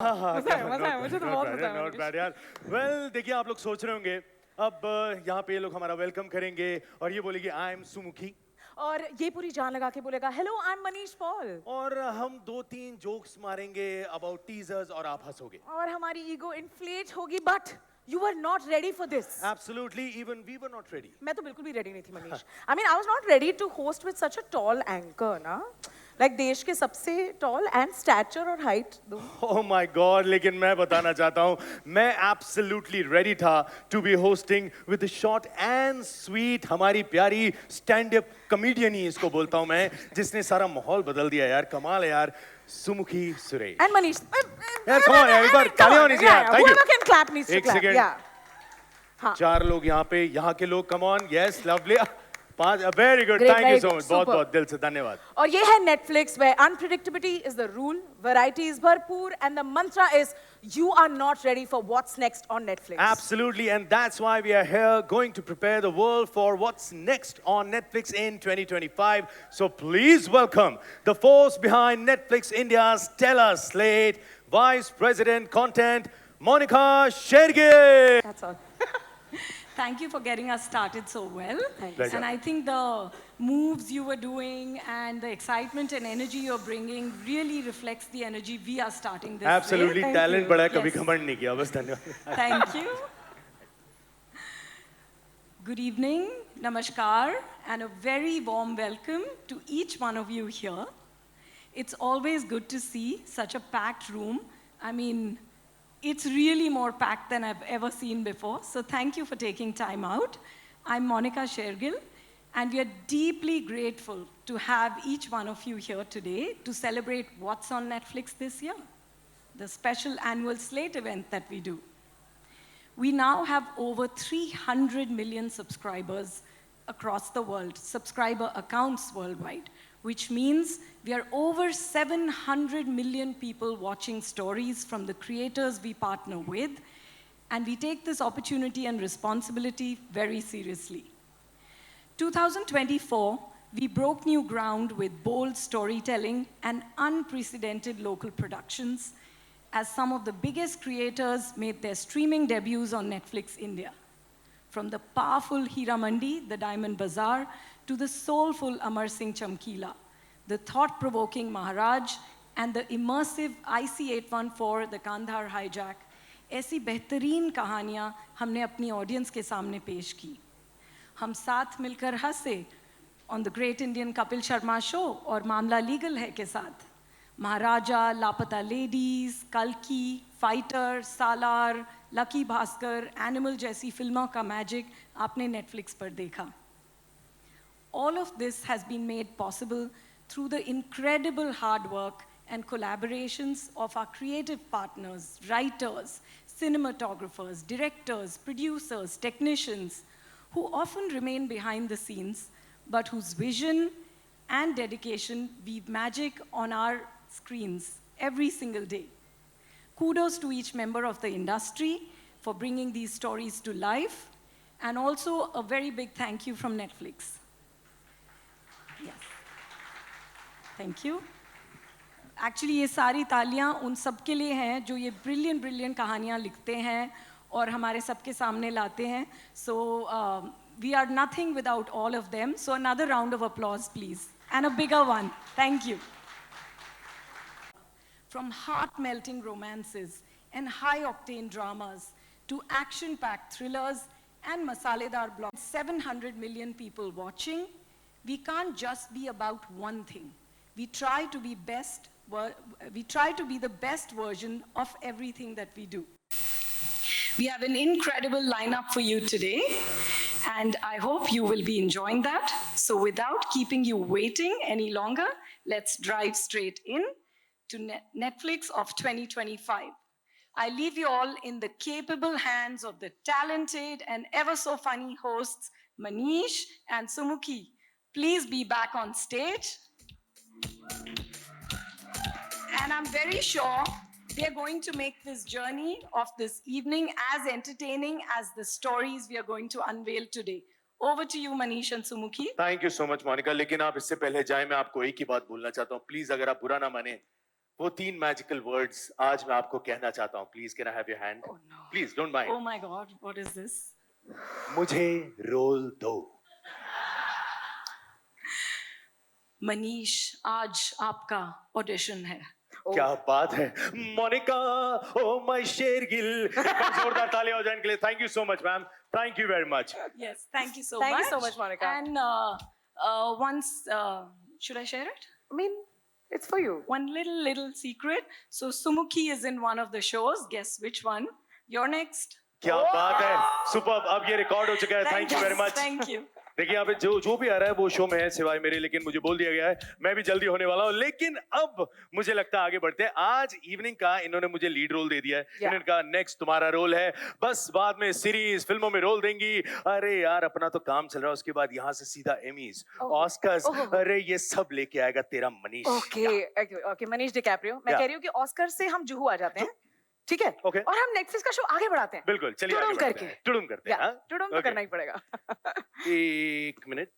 हाँ हाँ मजा आया मुझे तो बहुत मजा आया नॉट बैड यार। वेल देखिए, आप लोग सोच रहे होंगे अब यहाँ पे ये लोग हमारा वेलकम करेंगे और ये बोलेगी आई एम सुमुखी, और ये पूरी जान लगा के बोलेगा hello I am Manish Paul और हम दो तीन जोक्स मारेंगे अबाउट टीजर्स और आप हंसोगे। और हमारी ईगो इन्फ्लेट होगी but you are not ready for this absolutely, even we were not ready. मैं तो बिल्कुल भी रेडी नहीं थी Manish I mean I was not ready to host with such a tall anchor ना लाइक देश के सबसे टॉल एंड स्टैचर और हाइट दो ओह माय गॉड, लेकिन मैं बताना चाहता हूँ मैं एब्सोल्युटली रेडी था to be hosting with short and sweet, हमारी प्यारी स्टैंड अप कॉमेडियन ही इसको बोलता हूँ मैं, जिसने सारा माहौल बदल दिया यार। कमाल है यार, सुमुखी सुरेश। एंड मनीष यार कम ऑन यार, एक बार तालियां होनी चाहिए यार। Thank you. Can clap needs to एक क्लैप सेकंड। या हाँ 4 लोग यहाँ पे, यहाँ के लोग, come on, yes lovely. 5, very good, Great, thank you very so good, much, बहुत super. बहुत दिल से धन्यवाद। और ये है Netflix where unpredictability is the rule, variety is भरपूर and the mantra is you are not ready for what's next on Netflix. Absolutely, and that's why we are here going to prepare the world for what's next on Netflix in 2025. So please welcome the force behind Netflix India's stellar slate, Vice President Content, Monica Shergill. That's all. Thank you for getting us started so well. Thank you. And I think the moves you were doing and the excitement and energy you're bringing really reflects the energy we are starting this Absolutely, way. talent बढ़ा है, कभी Yes. घमंड नहीं किया, बस धन्यवाद। Thank you. Good evening, namaskar, and a very warm welcome to each one of you here. It's always good to see such a packed room. I mean, it's really more packed than I've ever seen before. So thank you for taking time out. I'm Monica Shergill, and we are deeply grateful to have each one of you here today to celebrate what's on Netflix this year, the special annual slate event that we do. We now have over 300 million subscribers across the world, subscriber accounts worldwide, which means we are over 700 million people watching stories from the creators we partner with, and we take this opportunity and responsibility very seriously. 2024, we broke new ground with bold storytelling and unprecedented local productions as some of the biggest creators made their streaming debuts on Netflix India. From the powerful Hira Mandi, The Diamond Bazaar, to the soulful Amar Singh Chamkila, the thought-provoking Maharaj, and the immersive IC-814, The Kandahar Hijack, ऐसी बेहतरीन कहानियाँ हमने अपनी audience के सामने पेश की। हम साथ मिलकर हंसे on the Great Indian Kapil Sharma Show और मामला लीगल है के साथ। महाराजा, लापता लेडीज, कल्की, फाइटर, सालार, लकी भास्कर, एनिमल जैसी फिल्मों का मैजिक आपने नेटफ्लिक्स पर देखा। All of this has been made possible through the incredible hard work and collaborations of our creative partners, writers, cinematographers, directors, producers, technicians, who often remain behind the scenes, but whose vision and dedication weave magic on our screens every single day. Kudos to each member of the industry for bringing these stories to life, and also a very big thank you from Netflix. Yes. Thank you. Actually, ये सारी तालियां उन सब के लिए हैं जो ये ब्रिलियंट कहानियां लिखते हैं और हमारे सबके सामने लाते हैं. So we are nothing without all of them. So another round of applause, please, and a bigger one. Thank you. From heart-melting romances and high-octane dramas to action-packed thrillers and masaledar blogs, 700 million people watching, we can't just be about one thing. We try to be the best version of everything that we do. We have an incredible lineup for you today, and I hope you will be enjoying that. So without keeping you waiting any longer, let's drive straight in to Netflix of 2025. I leave you all in the capable hands of the talented and ever so funny hosts, Manish and Sumukhi. Please be back on stage. And I'm very sure they're going to make this journey of this evening as entertaining as the stories we are going to unveil today. Over to you, Manish and Sumukhi. Thank you so much Monica, लेकिन आप इससे पहले जाए मैं आपको एक ही बात बोलना चाहता हूँ, प्लीज अगर आप बुरा ना माने, वो 3 मैजिकल वर्ड्स आज मैं आपको कहना चाहता हूँ. Please can I have your hand? Please don't mind. Oh my God, what is this? मुझे रोल दो. मनीष, आज आपका ऑडिशन है. क्या बात है मोनिका. Oh my Shergill. एक बार जोरदार तालियां हो जाए इनके लिए. Thank you so much ma'am. Thank you very much. Yes, thank you so Thank much. you so much, Monica. And once, should I share it? I mean, it's for you. One little secret. So Sumukhi is in one of the shows. Guess which one? You're next. क्या बात है. Super. अब ये record हो चुका है. Thank you very much. Thank you. देखिए यहाँ पे जो भी आ रहा है वो शो में है सिवाय मेरे, लेकिन मुझे बोल दिया गया है मैं भी जल्दी होने वाला हूँ. लेकिन अब मुझे लगता है आगे बढ़ते हैं. आज इवनिंग का इन्होंने मुझे लीड रोल दे दिया है. इन्होंने कहा नेक्स्ट तुम्हारा रोल है. बस बाद में सीरीज फिल्मों में रोल देंगी. अरे यार अपना तो काम चल रहा है. उसके बाद यहाँ से सीधा एमीज, ऑस्कर्स, अरे ये सब लेके आएगा तेरा मनीष. Okay Manish DiCaprio. मैं कह रही हूँ कि ऑस्कर से हम जुहू आ जाते हैं, ठीक है? Okay. और हम नेटफ्लिक्स का शो आगे बढ़ाते हैं. बिल्कुल. चलिए आगे बढ़ते हैं. टुडुम करते हैं. टुडुम तो करना ही पड़ेगा. एक मिनट.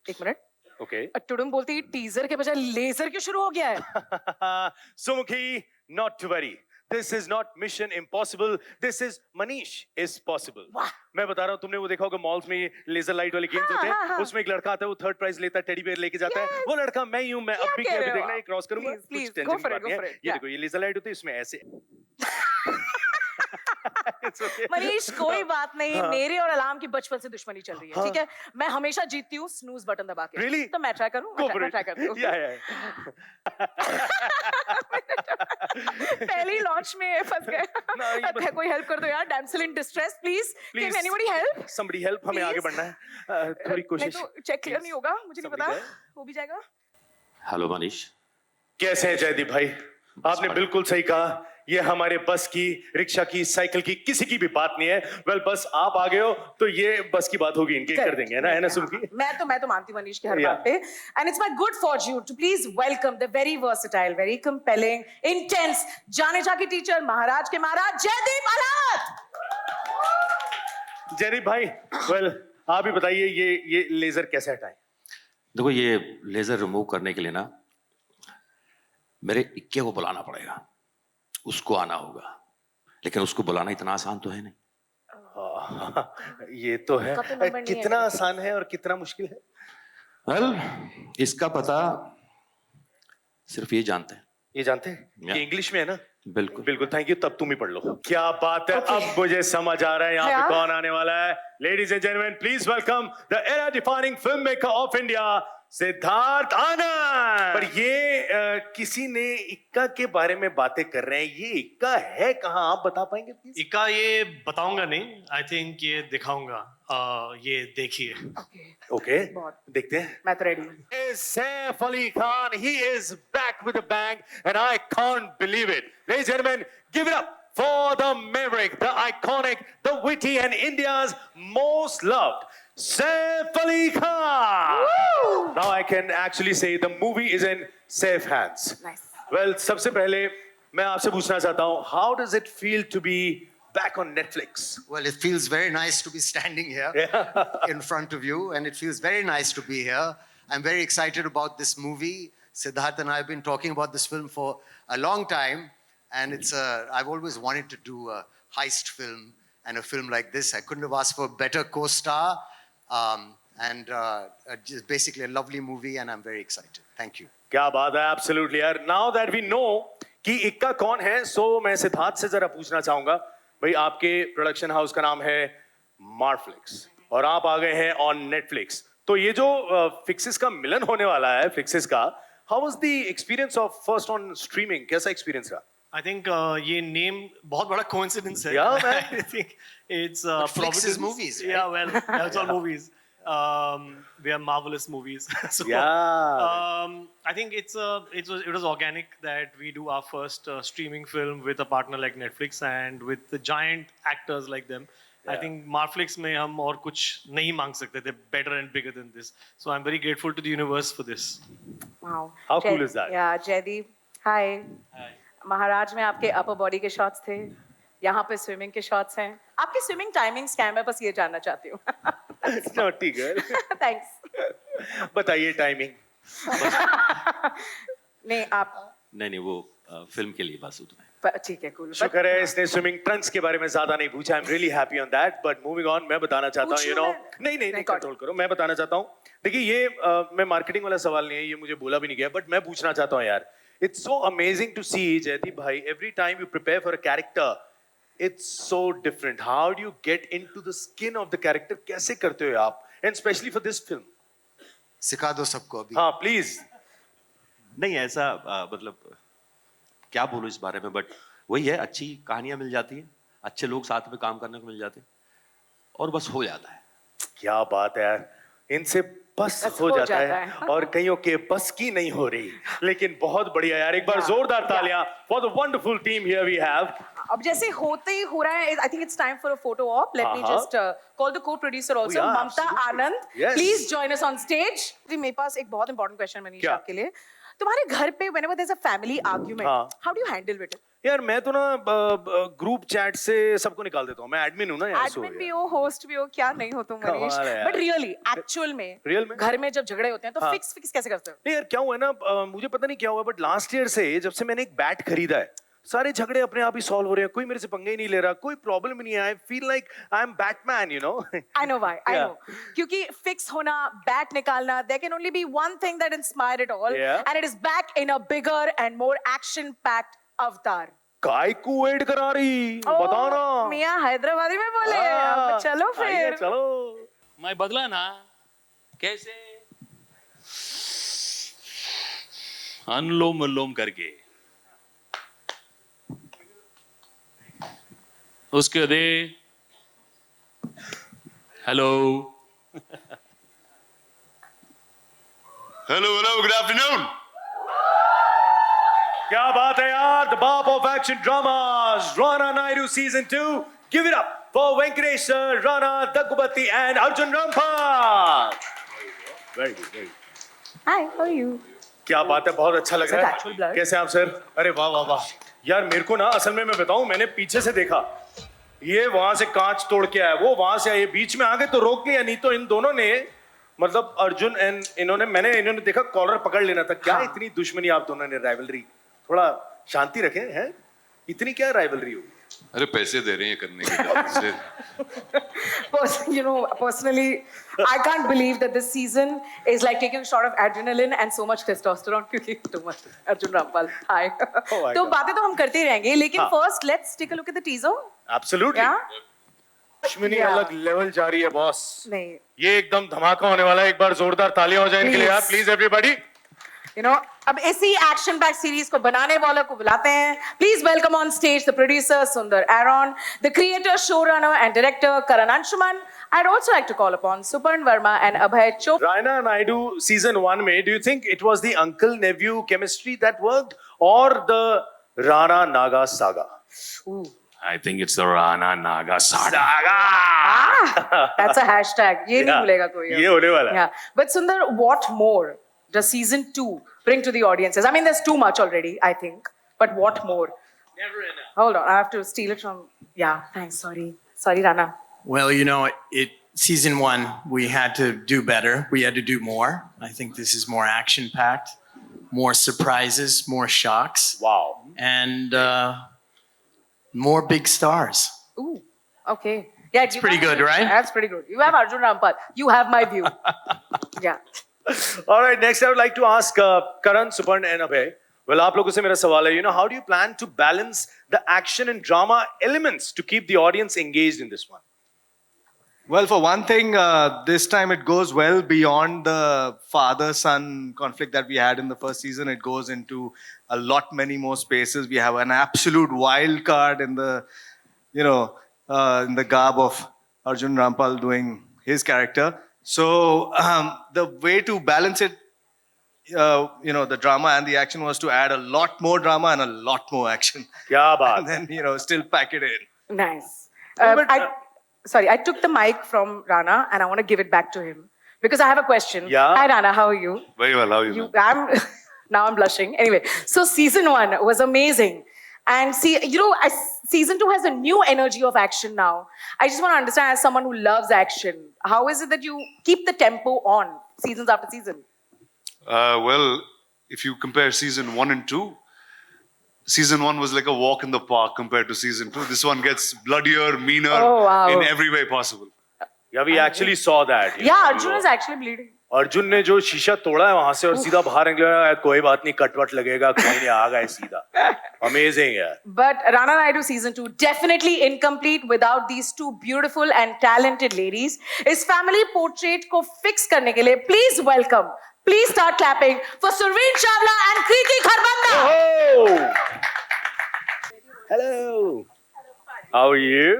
ओके. टुडुम बोलती है टीजर के बजाय लेजर क्यों शुरू हो गया है? सुमुखी, not to worry. This is not mission impossible. This is Manish is possible. मैं बता रहा हूँ, तुमने वो देखा होगा मॉल्स में ये लेजर लाइट वाले गेम्स होते हैं. उसमें एक लड़का आता है, वो थर्ड प्राइज लेता है, टेडी बेयर लेके जाता है. वो लड़का मैं ही हूँ. मैं अब भी क्या देखना है, क्रॉस करूंगा. Please, कुछ टेंशन go की for बात it, नहीं go for है. it. ये देखो, ये लेजर लाइट होती है, इसमें ऐसे. It's okay. मनीष कोई बात नहीं. मेरे और अलार्म की बचपन से दुश्मनी चल रही है, ठीक है? मैं हमेशा जीतती हूँ स्नूज बटन दबा के. Really? तो मैं ट्राई करूँ. मैं ट्राई करती हूँ. पहली लॉन्च में फंस गए. कोई हेल्प कर दो यार. Damsel in distress please. Can anybody help? Somebody help. हमें आगे बढ़ना है. थोड़ी कोशिश. नहीं तो चेक क्लियर नहीं होगा. मुझे नहीं पता. हो भी जाएगा. हेलो मनीष. कैसे हैं जयदीप भाई? आपने बिल्कुल सही कहा. ये हमारे बस की, रिक्शा की, साइकिल की, किसी की भी बात नहीं है. वेल बस आप आ गए हो तो ये बस की बात होगी. इनके कर देंगे, है ना सुमकी? मैं तो मानती हूँ मनीष की हर बात पे. And it's my good fortune to please welcome the very versatile, very compelling, intense, जाने जाके टीचर, महाराज के महाराज जयदीप अलाद. जयदीप भाई, वेल आप ही बताइए ये लेजर कैसे हटाएं? देखो, ये लेजर रिमूव करने के लिए ना मेरे इक्के को बुलाना पड़ेगा. उसको आना होगा, लेकिन उसको बुलाना इतना आसान तो है नहीं. ये तो है. तो कितना आसान है और कितना मुश्किल है? वेल, इसका पता सिर्फ ये जानते हैं. ये जानते हैं कि इंग्लिश में है ना? बिल्कुल बिल्कुल. Thank you. तब तुम ही पढ़ लो. क्या बात है. अब मुझे समझ आ रहा है यहाँ पे कौन आने वाला है. Ladies and gentleman, please welcome the era defining film maker of India, Siddharth Anand. पर ये किसी ने इक्का के बारे में बातें कर रहे हैं. ये इक्का है कहाँ, आप बता पाएंगे प्लीज? इक्का ये बताऊंगा नहीं. आई थिंक ये दिखाऊंगा. ये देखिए. ओके, देखते हैं. मैं तो रेडी हूँ. Saif Ali Khan, he is back with a bang and I can't believe it. Ladies and gentlemen, give it up for the maverick, the iconic, the witty and India's most loved Saif Ali Khan. Woo! Now I can actually say the movie is in safe hands. Nice. Well, सबसे पहले मैं आपसे पूछना चाहता हूँ, how does it feel to be back on Netflix? Well, it feels very nice to be standing here in front of you, and it feels very nice to be here. I'm very excited about this movie. Siddharth and I have been talking about this film for a long time, and I've always wanted to do a heist film, and a film like this, I couldn't have asked for a better co-star, just basically a lovely movie, and I'm very excited. Thank you. क्या बात है. Absolutely यार. Now that we know कि इक्का कौन है, so मैं सिद्धार्थ से जरा पूछना चाहूंगा. भाई, आपके प्रोडक्शन हाउस का नाम है मार्फ्लिक्स और आप आ गए हैं ऑन नेटफ्लिक्स. तो ये जो फिक्सेस का मिलन होने वाला है, फिक्सेस का, how was the experience of first on streaming? कैसा एक्सपीरियंस रहा? आई थिंक ये नेम बहुत बड़ा कोइंसिडेंस है. Yeah, man. I think it's Flix is movies, right? Yeah, well, it's all movies. We are marvelous movies. So, Yeah. I think it was organic that we do our first streaming film with a partner like Netflix and with the giant actors like them. I think Marflix में हम और कुछ नहीं मांग सकते थे better and bigger than this. So I'm very grateful to the universe for this. Wow. How cool is that? Yeah, Jaydeep. Hi. Hi. महाराज में आपके अपर बॉडी के शॉट्स थे. यहाँ पे स्विमिंग के शॉट्स हैं. आपकी स्विमिंग टाइमिंग्स क्या है? मैं बस ये जानना चाहती हूँ. Naughty girl. थैंक्स. बताइए टाइमिंग. नहीं, आप नहीं वो फिल्म के लिए बस उतना है। ठीक है, cool. शुक्र है इसने स्विमिंग ट्रंक्स के बारे में ज्यादा नहीं पूछा। I am really happy on that. But moving on, मैं बताना चाहता हूँ, पूछ यू लूं नो, मैं? नहीं नहीं, कंट्रोल करो। मैं बताना चाहता हूँ, देखिए ये मैं मार्केटिंग वाला सवाल नहीं है, ये मुझे बोला भी नहीं गया, बट मैं पूछना चाहता हूँ यार, इट्स सो अमेजिंग टू सी जयदीप भाई, every time you prepare for a character, it's so different. How do you get into the skin of the character? कैसे करते हो आप, and specially for this film? सिखा दो सबको अभी। हाँ प्लीज। नहीं ऐसा मतलब क्या बोलूं इस बारे में, बट वही है, अच्छी कहानियां मिल जाती हैं, अच्छे लोग साथ में काम करने को मिल जाते हैं, और बस हो जाता है। क्या बात है यार, इनसे बस बस हो हो जाता जाता है, है। और कईयों के बस की नहीं हो रही, लेकिन बहुत बढ़िया यार। एक बार जोरदार तालियां for the wonderful team here we have. अब जैसे होते ही हो रहा है, I think it's time for a photo op. Let me हाँ, just call the co-producer also, yeah, Mamta absolutely. Anand. Yes. Please join us on stage. मेरे पास एक बहुत इंपॉर्टेंट क्वेश्चन मनीष क्या? आपके लिए. तुम्हारे घर पे whenever there's a family argument, हाँ. how do you handle it? यार मैं तो ना ग्रुप चैट से सबको निकाल देता हूँ, मैं एडमिन हूँ ना यार। एडमिन भी हो, होस्ट भी हो, क्या नहीं हो तुम मनीष. कमाल है यार। बट रियली एक्चुअल में Real में? घर में जब झगड़े होते हैं तो हाँ. फिक्स कैसे करते हो? नहीं यार, क्या हुआ है ना, मुझे पता नहीं क्या हुआ, बट लास्ट ईयर से जब से मैंने एक बैट खरीदा है, सारे झगड़े अपने आप ही सॉल्व हो रहे हैं, कोई मेरे से पंगे ही नहीं ले रहा, कोई प्रॉब्लम ही नहीं है। I feel like I am Batman, you know. I know why. I Yeah. know. क्योंकि फिक्स होना, बैट निकालना, there can only be one thing that inspired it all, Yeah. and it is back in a bigger and more action-packed avatar. काय को wait करा रही, बताना। मियां हैदराबादी में बोले. अब चलो आइए, फिर. चलो। मैं बदला ना कैसे, अनुलोम विलोम करके, उसके दे हेलो गुड आफ्टरनून। क्या बात है यार, द बाप of action dramas, Rana Naidu season 2. Give it up for Venkatesh sir, Rana Daggubati and Arjun Rampal. Very good, very good. Hi, how are you? क्या बात है, बहुत अच्छा लग रहा natural है। blood. कैसे आप सर? अरे वाह वाह वाह यार, मेरे को ना असल में मैं बताऊं, मैंने पीछे से देखा, ये वहां से कांच तोड़ के आया, वो वहां से आए, बीच में आ गए तो रोक लिया, नहीं तो इन दोनों ने, मतलब अर्जुन एंड इन्होंने देखा कॉलर पकड़ लेना था। क्या इतनी दुश्मनी आप दोनों ने, राइवलरी? थोड़ा शांति रखें, हैं? इतनी क्या राइवलरी होगी? अरे पैसे दे रहे हैं करने के लिए। You know, personally, I can't believe that this season is like taking a shot of adrenaline and so much testosterone. क्योंकि too much. Arjun Rampal, hi. Oh my तो God. बातें तो हम करते ही रहेंगे, लेकिन हाँ. first let's take a look at the teaser. Absolutely. Yeah? दुश्मनी Yeah. अलग लेवल जा रही है बॉस। नहीं. ये एकदम धमाका होने वाला है। एक बार जोरदार तालियां हो जाए इनके लिए यार, Please. Please everybody. You know, अब इसी एक्शन पैक सीरीज को बनाने वालों को बुलाते हैं. Please welcome on stage the producer Sundar Aaron, the creator, showrunner and director Karan Anshuman. I'd also like to call upon Suparn Verma and Abhay Chopra. Raina Naidu season 1 में, do you think it was the uncle nephew chemistry that worked or the Rana Naga saga? Ooh. I think it's the Rana Naga saga. That's a hashtag. ये नहीं Yeah. भूलेगा कोई. ये होने वाला है। Yeah. But Sundar, what more does season 2 bring to the audiences? I mean, there's too much already, I think. But what more? Never enough. Hold on, I have to steal it from. Yeah, thanks. Sorry, Rana. Well, you know, season 1, we had to do better. We had to do more. I think this is more action packed, more surprises, more shocks, Wow. and more big stars. Ooh, okay. Yeah, it's pretty good, right? That's pretty good. You have Arjun Rampal. You have my view. Yeah. All right, next I would like to ask Karan, Suparn and Abhay. Well, आप लोगों से मेरा सवाल है, you know, how do you plan to balance the action and drama elements to keep the audience engaged in this one? Well, for one thing, this time it goes well beyond the father-son conflict that we had in the first season. It goes into a lot many more spaces. We have an absolute wild card in the, you know, in the garb of Arjun Rampal doing his character. So the way to balance it, you know, the drama and the action was to add a lot more drama and a lot more action. क्या And बात? then, you know, still pack it in. Nice. but, I took the mic from Rana and I want to give it back to him because I have a question. Yeah. Hi, Rana. How are you? Very well, how are you? Now I'm blushing. Anyway, so season 1 was amazing. And see, you know, season 2 has a new energy of action now. I just want to understand, as someone who loves action, how is it that you keep the tempo on seasons after season? Well, if you compare season 1 and 2, season 1 was like a walk in the park compared to season 2. This one gets bloodier, meaner Oh, wow. in every way possible. Yeah, we actually saw that. Yeah, Arjun is actually bleeding. Arjun ने जो शीशा तोड़ा है वहां से और सीधा बाहर निकला, कोई बात नहीं, कटवट लगेगा, कोई नहीं, आ गए सीधा. Amazing, यार. But Rana Naidu season 2 definitely incomplete without these two beautiful and talented ladies. इस family portrait को fix करने के लिए please welcome, please start clapping for Surveen Chawla and Kriti Kharbanda. Oh! Hello. How are you?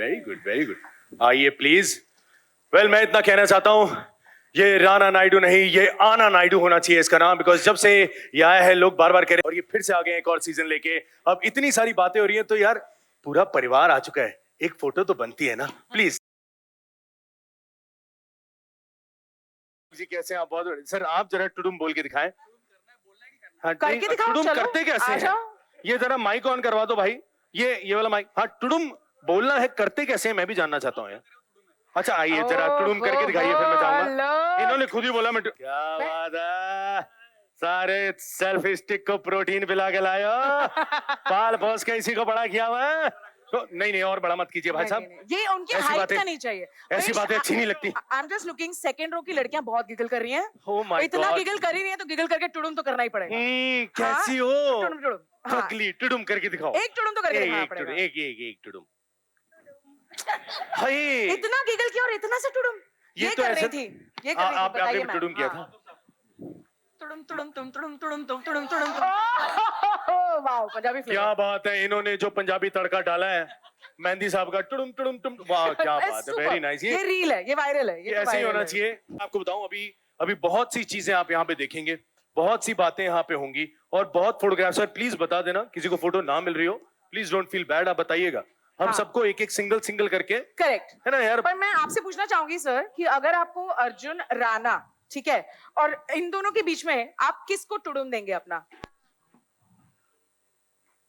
Very good, very good. आइए please. Well, मैं इतना कहना चाहता हूँ, ये राना नायडू नहीं, ये आना नायडू होना चाहिए इसका नाम, बिकॉज जब से ये आया है लोग बार बार कह रहे हैं और ये फिर से आ गए एक और सीजन लेके. अब इतनी सारी बातें हो रही हैं तो यार पूरा परिवार आ चुका है, एक फोटो तो बनती है ना, प्लीज. जी कैसे हैं आप? बहुत सर, आप जरा टुडुम बोल के दिखाएं. हाँ, करके दिखाओ, टुडुम चलो, करते कैसे आ हैं? जाओ. ये जरा माइक ऑन करवा दो भाई, ये वाला माइक. हाँ, टुडुम बोलना है, करते कैसे हैं मैं भी जानना चाहता हूँ यार. अच्छा आइए जरा टुडुम करके दिखाइए, फिर मैं जाऊंगा. इन्होंने खुद ही बोला मैं क्या बात है, सारे सेल्फ स्टिक को प्रोटीन पिला के लाए हो. पाल पोस के इसी को बड़ा किया हुआ है. तो नहीं और बड़ा मत कीजिए भाई साहब. ये उनकी ऐसी हाइट बातें- का नहीं चाहिए. ऐसी बातें अच्छी नहीं लगती. I am just looking, second row की लड़कियां बहुत गिगल कर रही हैं. Oh my इतना God. गिगल कर ही नहीं है तो गिगल करके टुडुम तो करना ही पड़ेगा. कैसी हो? टुडुम टुडुम. हाँ. अगली टुडुम करके दिखाओ. एक टुडुम तो करके दिखाना एक पड़ेगा. एक टुडुम. हाय, इतना गिगल किया और इतना से टुडुम. ये तो कर रही ऐसे- थी, ये कर रही थी. आपने बताइए भी मैम. टुडुम किया हाँ. था. टुडुम टुडुम तुम टुडुम टुडुम तुम टुडुम टुडुम. वाओ, पंजाबी क्या फ्लेवर. बात है, इन्होंने जो पंजाबी तड़का डाला है मेहंदी साहब का, टुडुम टुडुम टुम, वाह क्या बात है, वेरी नाइस. ये रील है, ये वायरल है. ये ऐसे ही होना चाहिए. आपको बताऊं, अभी बहुत सी चीजें आप यहाँ पे देखेंगे, बहुत सी बातें यहाँ पे होंगी और बहुत फोटोग्राफ्स. सर प्लीज बता देना, किसी को फोटो ना मिल रही हो प्लीज डोंट फील बैड, आप बताइएगा. हम सबको एक एक सिंगल करके, करेक्ट है ना यार. पर मैं आपसे पूछना चाहूंगी सर कि अगर आपको अर्जुन राणा, ठीक है, और इन दोनों के बीच में आप किसको टुडुम देंगे अपना?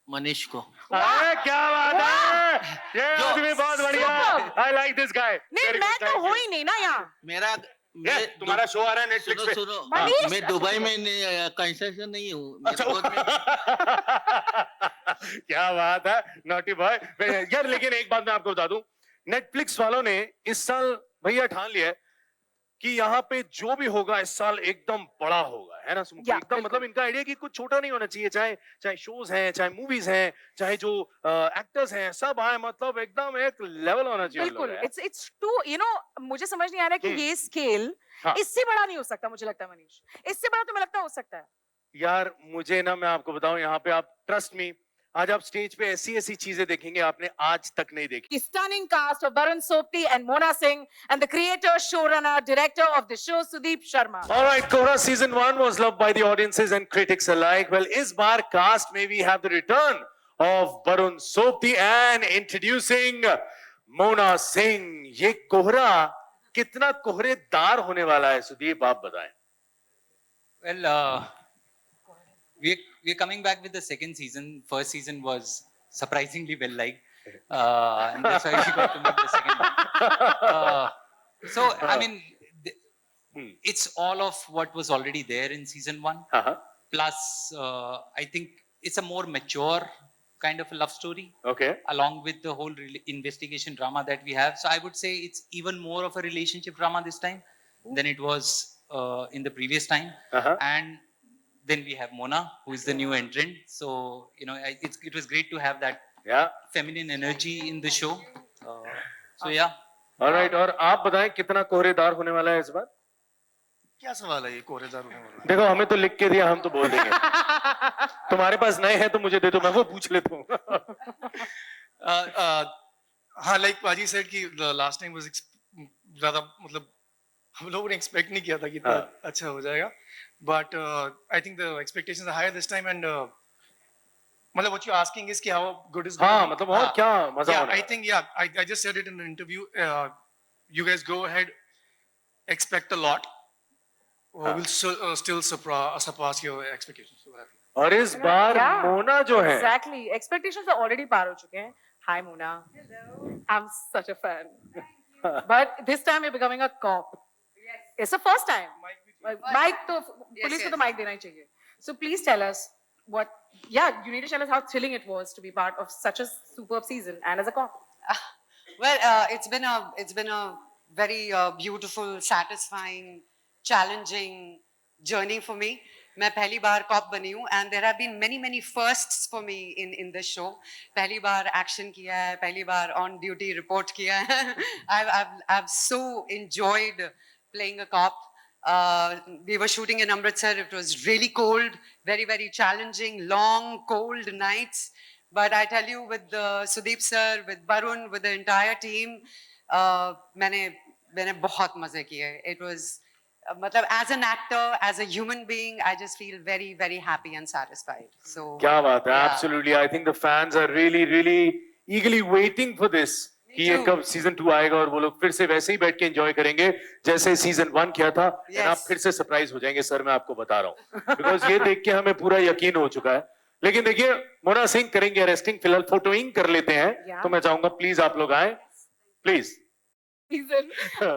मनीष को. अरे क्या बात है, ये आदमी बहुत बढ़िया. Superb. I like this guy. नहीं, मैं तो हो ही नहीं ना यहाँ. मेरा तुम्हारा शो आ रहा है नेटफ्लिक्स पे. सुनो, मनीष! मैं दुबई में कंस्ट्रक्शन नहीं हूँ. क्या बात है, नॉटी बॉय यार. लेकिन एक बात मैं आपको बता दूं, नेटफ्लिक्स वालों ने इस साल भैया ठान लिया है कि यहाँ पे जो भी होगा इस साल एकदम बड़ा होगा, है ना सुमन? या, एकदम मतलब इनका आइडिया कि कुछ छोटा नहीं होना चाहिए, चाहे शोज हैं, चाहे मूवीज हैं, चाहे जो एक्टर्स हैं, सब आए, मतलब एकदम एक लेवल होना चाहिए. बिल्कुल. इट्स टू, यू नो, मुझे समझ नहीं आ रहा कि ये स्केल हाँ. इससे बड़ा नहीं हो सकता. मुझे लगता है मनीष, इससे बड़ा तुम्हें लगता है हो सकता है? यार मुझे ना, मैं आपको बताऊं, यहाँ पे आप ट्रस्ट मी, आज आप स्टेज पे ऐसी चीजें देखेंगे आपने आज तक नहीं देखी. The stunning cast of Varun Sopti and Mona Singh and the creator, showrunner, director of the show, Sudeep Sharma. All right, Kohra season 1 was loved by the audiences and critics alike. Well, इस बार cast में we have the return of Varun Sopti and introducing Mona Singh. ये कोहरा कितना कोहरेदार होने वाला है, सुदीप आप बताएं. Well, we're coming back with the second season. First season was surprisingly well liked, and that's why we got to make the second one. So I mean, it's all of what was already there in season one. Plus, I think it's a more mature kind of a love story. Okay. Along with the whole investigation drama that we have. So I would say it's even more of a relationship drama this time than it was in the previous time. And then we have Mona, who is the new entrant. So, you know, it was great to have that feminine energy in the show. So, yeah. All right, और आप बताएं कितना कोहरेदार होने वाला है इस बार? क्या सवाल है ये कोहरेदार होने वाला? देखो, हमें तो लिख के दिया, हम तो बोल देंगे. तुम्हारे पास नए हैं तो मुझे दे दो, मैं वो पूछ लेता हूँ. हाँ, like पाजी said कि last time was ज़्यादा, मतलब हम लोगों ने expect नहीं किया था कि इतना अच्छा हो जाएगा. But I think the expectations are higher this time, and मतलब what you're asking is कि how good is. हाँ, मतलब और क्या मजा Yeah, होने I वाला? think I just said it in the interview. You guys go ahead, expect a lot. We'll still surpass your expectations. So happy. और इस बार मोना जो है, Exactly. Expectations are already पार हो चुके हैं. Hi Mona. I'm such a fan. But this time you're becoming a cop. It's the first time. Mike तो police को तो mic देना ही चाहिए. So please tell us, you need to tell us how thrilling it was to be part of such a superb season and as a cop. Well, it's been a very beautiful, satisfying, challenging journey for me. मैं पहली बार cop बनी हूँ, and there have been many firsts for me in this show. पहली बार action किया है, पहली बार on duty report किया है. I've so enjoyed playing a cop. We were shooting in Amritsar. It was really cold, very challenging, long, cold nights. But I tell you, with Sudeep sir, with Barun, with the entire team, मैंने बहुत मजे किए. It was, मतलब as an actor, as a human being, I just feel very happy and satisfied. So. क्या बात है, yeah. absolutely. I think the fans are really eagerly waiting for this. कि ये कब सीजन 2 आएगा और वो लोग फिर से वैसे ही बैठ के एंजॉय करेंगे जैसे सीजन 1 किया था. Yes. आप फिर से सरप्राइज हो जाएंगे सर, मैं आपको बता रहा हूँ. बिकॉज ये देख के हमें पूरा यकीन हो चुका है. लेकिन देखिए, मोना सिंह करेंगे अरेस्टिंग, फिलहाल फोटोइंग कर लेते हैं. तो मैं चाहूंगा प्लीज आप लोग आए, please. Season.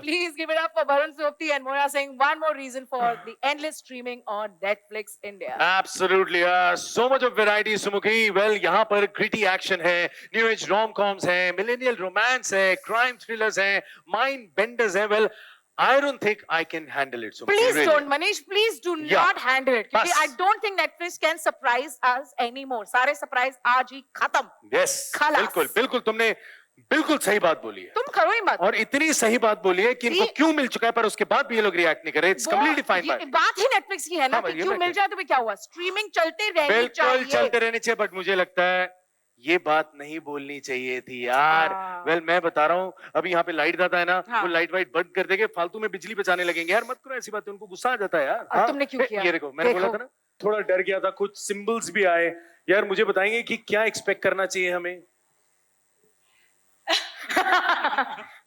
Please give it up for Barun Sobti and Mona Singh. One more reason for the endless streaming on Netflix India. Absolutely, so much of variety, Sumukhi. Well, यहाँ पर gritty action है, new age rom-coms है, millennial romance है, crime thrillers है, mind benders है. Well, I don't think I can handle it, Sumukhi. Please really. don't, Manish. Please do not handle it. Because बस. I don't think Netflix can surprise us anymore. सारे surprise आज ही खत्म. Yes, खलास. बिल्कुल तुमने बिल्कुल सही बात बोली है. तुम करो ही मत. और इतनी सही बात बोली है कि इनको क्यों मिल चुका है पर उसके बाद भी ये लोग रिएक्ट नहीं कर रहे. It's completely fine. ये बात ही Netflix की है ना कि क्यों मिल जाए तो भी क्या हुआ. स्ट्रीमिंग चलते रहनी चाहिए. बिल्कुल चलते रहने चाहिए. बट मुझे लगता है ये बात नहीं बोलनी चाहिए थी यार. वेल मैं बता रहा हूँ, अभी यहाँ पे लाइट दादा है ना, वो लाइट वाइट बंद कर देंगे, फालतू में बिजली बचाने लगेंगे. यार मत करो ऐसी बातें, उनको गुस्सा आ जाता है यार. तुमने क्यों किया? ये देखो, मैंने बोला था ना, थोड़ा डर गया था, कुछ सिंबल्स भी आए. यार मुझे बताएंगे कि क्या एक्सपेक्ट करना चाहिए हमें?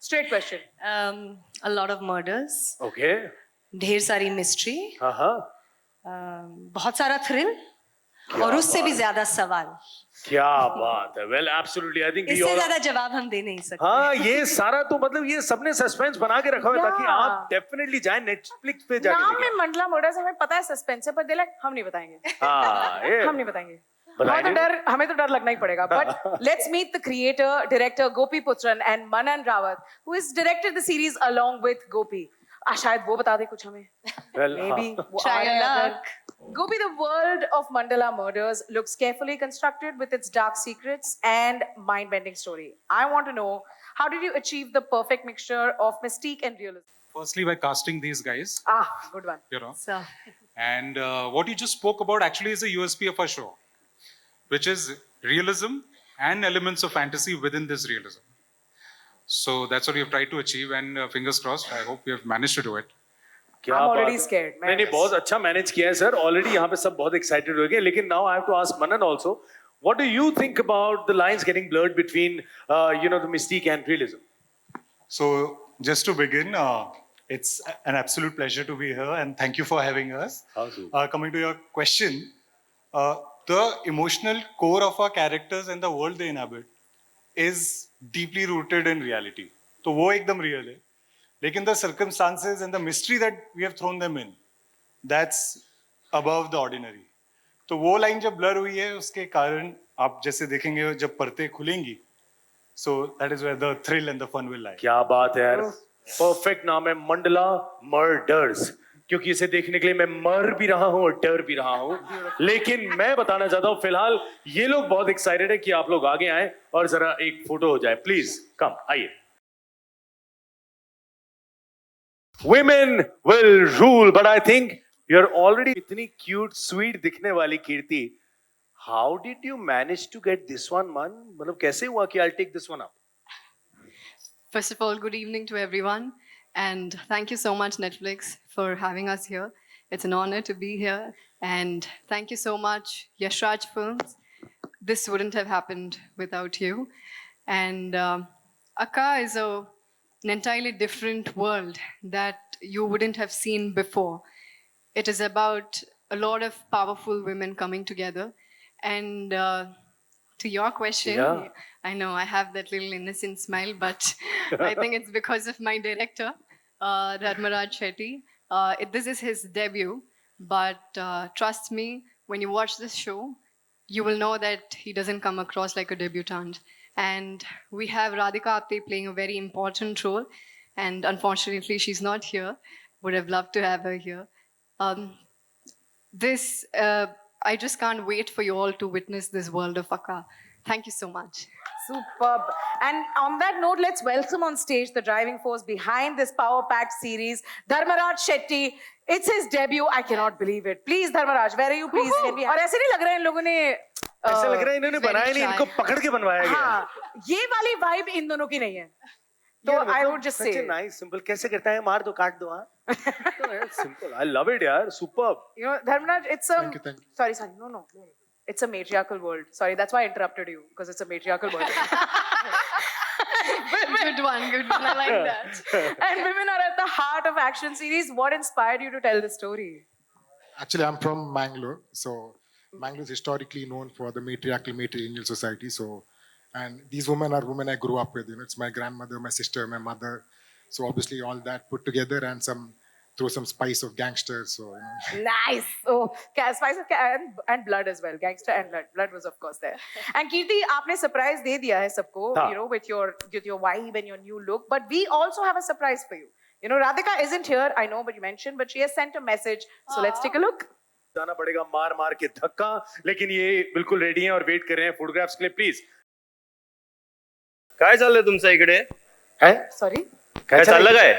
Straight question. A lot of murders. Okay. ढेर सारी mystery. बहुत सारा thrill. और उससे भी ज्यादा सवाल. क्या बात है. Well, absolutely. I think इससे ज्यादा जवाब हम दे नहीं सकते. हाँ, ये सारा तो मतलब ये सबने सस्पेंस बना के रखा हुआ है ताकि आप डेफिनेटली जाए Netflix पे जाके नाम देखें. में मंडला मर्डर्स हमें पता है सस्पेंस है, पर दिल हम नहीं बताएंगे. हम नहीं बताएंगे. हमें तो डर लगना ही पड़ेगा. But let's meet the creator, director Gopi Putran and Manan Rawat, who has directed the series along with Gopi. शायद वो बता दे कुछ हमें. Well, maybe. Try your luck. Gopi, the world of Mandala Murders looks carefully constructed with its dark secrets and mind-bending story. I want to know, how did you achieve the perfect mixture of mystique and realism? Firstly, by casting these guys. Good one. You know. So. And what you just spoke about actually is a USP of our show, which is realism and elements of fantasy within this realism. So that's what we have tried to achieve, and fingers crossed, I hope we have managed to do it. क्या I'm बात already है. scared. नहीं बहुत अच्छा manage किया है sir. Already यहाँ पे सब बहुत एक्साइटेड हो गए. लेकिन now I have to ask Manan also, what do you think about the lines getting blurred between the mystic and realism? So just to begin, it's an absolute pleasure to be here, and thank you for having us. Coming to your question, the emotional core of our characters and the world they inhabit is deeply rooted in reality. तो वो एकदम real है. लेकिन the circumstances and the mystery that we have thrown them in, that's above the ordinary. तो वो line जब blur हुई है, उसके कारण आप जैसे देखेंगे जब परतें खुलेंगी, so that is where the thrill and the fun will lie. क्या बात है यार. परफेक्ट नाम है मंडला मर्डर्स, क्योंकि इसे देखने के लिए मैं मर भी रहा हूं और डर भी रहा हूं. लेकिन मैं बताना चाहता हूं फिलहाल ये लोग बहुत एक्साइटेड है कि आप लोग आगे आए और जरा एक फोटो हो जाए. प्लीज कम, आइए. Women will rule, but I think you're already इतनी cute, sweet दिखने वाली कीर्ति. How did you manage to get this one, man? मतलब कैसे हुआ कि I'll take this one up? First of all, good evening to everyone, and thank you so much, Netflix, for having us here. It's an honor to be here, and thank you so much, Yash Raj Films. This wouldn't have happened without you. And Akka is an entirely different world that you wouldn't have seen before. It is about a lot of powerful women coming together. And to your question, I know I have that little innocent smile, but I think it's because of my director, Dharmaraj Shetty. This is his debut, but trust me, when you watch this show, you will know that he doesn't come across like a debutant. And we have Radhika Apte playing a very important role. And unfortunately, she's not here. Would have loved to have her here. I just can't wait for you all to witness this world of Akka. Thank you so much. Superb. And on that note, let's welcome on stage the driving force behind this power-packed series, Dharmaraj Shetty. It's his debut. I cannot believe it. Please, Dharmaraj, where are you? Please, can we? और ऐसे नहीं लग रहा है इन लोगों ने ऐसा लग रहा है इन्होंने बनाया नहीं, इनको पकड़ के बनवाया गया। हाँ, ये वाली vibe इन दोनों की नहीं है। तो I would just say, such a nice, simple. कैसे करता है? मार दो, काट दो, हाँ? Simple. I love it, यार. Superb. you know, Dharmaraj, it's a. Thank you. Sorry, no. It's a matriarchal world. Sorry, that's why I interrupted you, because it's a matriarchal world. Good one. I like that. And women are at the heart of action series. What inspired you to tell this story? Actually, I'm from Mangalore. So, Mangalore is historically known for the matriarchal matrilineal society. So, and these women are women I grew up with. You know, it's my grandmother, my sister, my mother. So, obviously, all that put together and throw some spice of gangster. So, you know. Nice. Oh, spice of and blood as well. Gangster and blood. Blood was of course there. And Kirti, आपने surprise दे दिया है सबको, you know, with your vibe and your new look. But we also have a surprise for you. You know, Radhika isn't here, I know, but you mentioned, but she has sent a message. So let's take a look. जाना पड़ेगा मार के धक्का, लेकिन ये बिल्कुल ready हैं और वेट कर रहे हैं फोटोग्राफ्स के लिए, प्लीज। काय चाललंय तुमचं इकडे? हैं? Sorry. काय चाललं काय?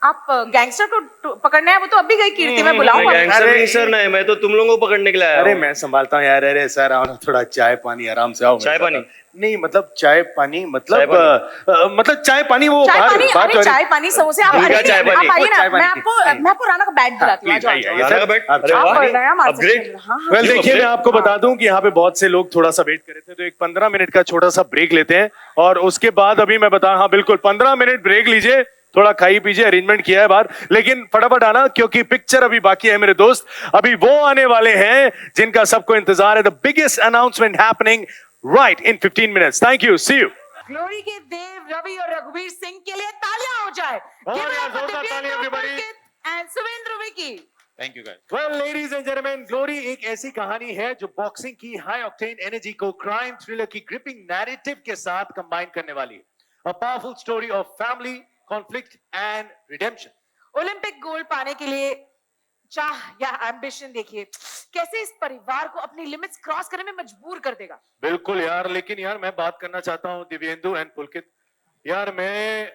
आप गैंगस्टर को पकड़ने हैं, वो तो अभी गई कीर्ति, मैं बुलाऊंगा। गैंगस्टर नहीं, मैं तो तुम लोगों को पकड़ने के लिए आया हूं। अरे मैं संभालता हूँ यार, अरे सर आओ ना, थोड़ा चाय पानी आराम से आओ। चाय पानी नहीं, मतलब चाय पानी मतलब चाय पानी वो चाय पानी समोसे आप आइए ना, मैं आपको राणा का बैग दिलाती हूँ। राणा का बैग? अरे वाह, अपग्रेड। वेल देखिए, मैं आपको बता दूं कि यहाँ पे बहुत से लोग थोड़ा सा वेट कर रहे थे, तो एक 15 मिनट का छोटा सा ब्रेक लेते हैं और उसके बाद अभी मैं बता, हाँ बिल्कुल 15 मिनट ब्रेक लीजिए, थोड़ा खाई पीजिए, अरेंजमेंट किया है बाहर, लेकिन फटाफट आना क्योंकि पिक्चर अभी बाकी है मेरे दोस्त। अभी वो आने वाले हैं जिनका सबको इंतजार है। The biggest announcement happening right in 15 minutes. Thank you, see you. Glory के देव रवि और रघुवीर सिंह के लिए तालियां हो जाए। And Suvinder Vicky. Thank you guys. Well ladies and gentleman, Glory एक ऐसी कहानी है जो बॉक्सिंग की हाई ऑक्टेन एनर्जी को क्राइम थ्रिलर की ग्रिपिंग नैरेटिव के साथ कंबाइन करने वाली है। A powerful story of family, conflict and redemption. Olympic gold पाने के लिए चाह या एम्बिशन देखिए कैसे इस परिवार को अपनी लिमिट्स क्रॉस करने में मजबूर कर देगा। बिल्कुल यार, लेकिन यार मैं बात करना चाहता हूँ दिव्येंदु एंड पुलकित। यार मैं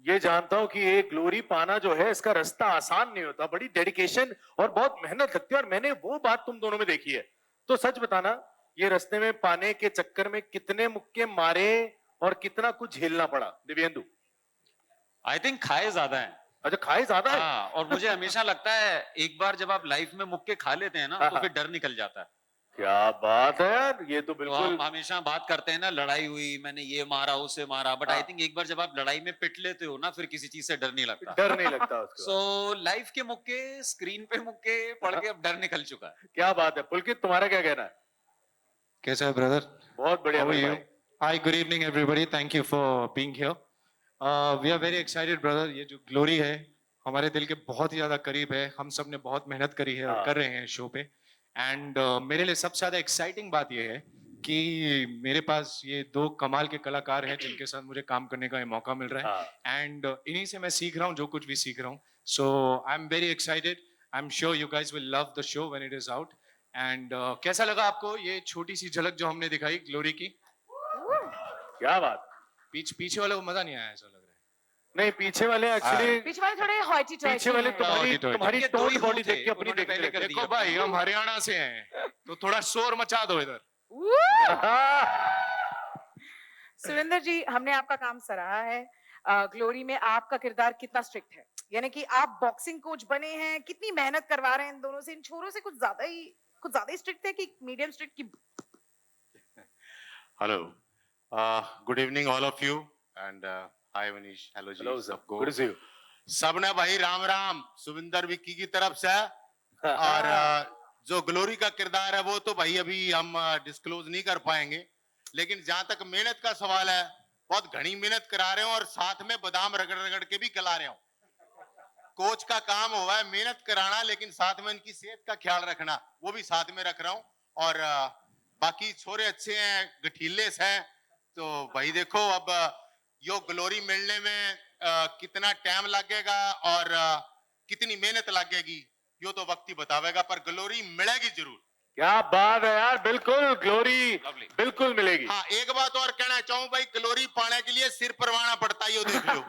ये जानता हूँ कि ये ग्लोरी पाना जो है, इसका रास्ता आसान नहीं होता, बड़ी डेडिकेशन और बहुत मेहनत लगती है, और मैंने वो बात तुम दोनों में देखी है। तो सच बताना, ये रास्ते में पाने के चक्कर में कितने मुक्के मारे और कितना कुछ झेलना पड़ा दिव्येंदु? आई थिंक खाए ज्यादा है। अच्छा, खाए ज्यादा है? हाँ, और मुझे हमेशा लगता है एक बार जब आप लाइफ में मुक्के खा लेते हैं ना, तो फिर डर निकल जाता है। क्या बात है यार, ये तो बिल्कुल। हम हमेशा बात करते हैं ना, लड़ाई हुई, मैंने ये मारा उसे मारा, बट आई थिंक एक बार जब आप लड़ाई में पिट लेते हो ना, फिर किसी चीज से डर नहीं लगता। डर नहीं लगता उसको। सो लाइफ के मुक्के, स्क्रीन पे मुक्के पड़ के अब डर निकल चुका है। क्या बात है। पुलकित, तुम्हारा क्या कहना है? कैसा है ब्रदर? बहुत बढ़िया। Hi, good evening everybody, thank you for being here. We are very excited brother. ये जो ग्लोरी है हमारे दिल के बहुत ही ज्यादा करीब है। हम सब ने बहुत मेहनत करी है और कर रहे हैं शो पे। एंड मेरे लिए सबसे ज्यादा एक्साइटिंग बात ये है कि मेरे पास ये दो कमाल के कलाकार हैं जिनके साथ मुझे काम करने का मौका मिल रहा है। एंड इन्हीं से मैं सीख रहा हूँ जो कुछ भी सीख रहा हूँ। So I am very excited. I am sure you guys will love the show when it is out. And कैसा लगा आपको ये छोटी सी झलक जो हमने दिखाई ग्लोरी की? क्या बात। पीछे वाले को मजा नहीं आया ऐसा लग रहा है? नहीं, पीछे वाले एक्चुअली, पीछे वाले थोड़े हॉटी टॉटी, पीछे वाले तुम्हारी टोन बॉडी देख के अपनी देखो भाई, हम हरियाणा से हैं तो थोड़ा शोर मचा दो इधर। सुरेंद्र जी, हमने आपका काम सराहा है। ग्लोरी में आपका किरदार कितना स्ट्रिक्ट है, यानी कि आप बॉक्सिंग कोच बने हैं, कितनी मेहनत करवा रहे हैं इन दोनों से? इन छोरों से कुछ ज्यादा ही स्ट्रिक्ट है कि मीडियम स्ट्रिक्ट की? Hello, good evening all of you and hi Manish. Hello ji सबको। Good to see you. सब ने भाई राम राम सुविंदर विक्की की तरफ से। और जो ग्लोरी का किरदार है वो तो भाई अभी हम डिस्क्लोज नहीं कर पाएंगे, लेकिन जहां तक मेहनत का सवाल है, बहुत घनी मेहनत करा रहे हो और साथ में बादाम रगड़ रगड़ के भी खिला रहे हो। कोच का काम हुआ है मेहनत कराना, लेकिन साथ में इनकी सेहत का ख्याल रखना, वो भी साथ में रख रहा हूँ। और बाकी छोरे अच्छे हैं, गठीलेस हैं, तो भाई देखो अब यो ग्लोरी मिलने में कितना टाइम लगेगा और कितनी मेहनत लगेगी, यो तो वक्त ही बतावेगा, पर ग्लोरी मिलेगी जरूर। क्या बात है यार, बिल्कुल ग्लोरी बिल्कुल मिलेगी। हाँ, एक बात और कहना चाहूँ भाई, ग्लोरी पाने के लिए सिर परवाना पड़ता है, यो देख लो।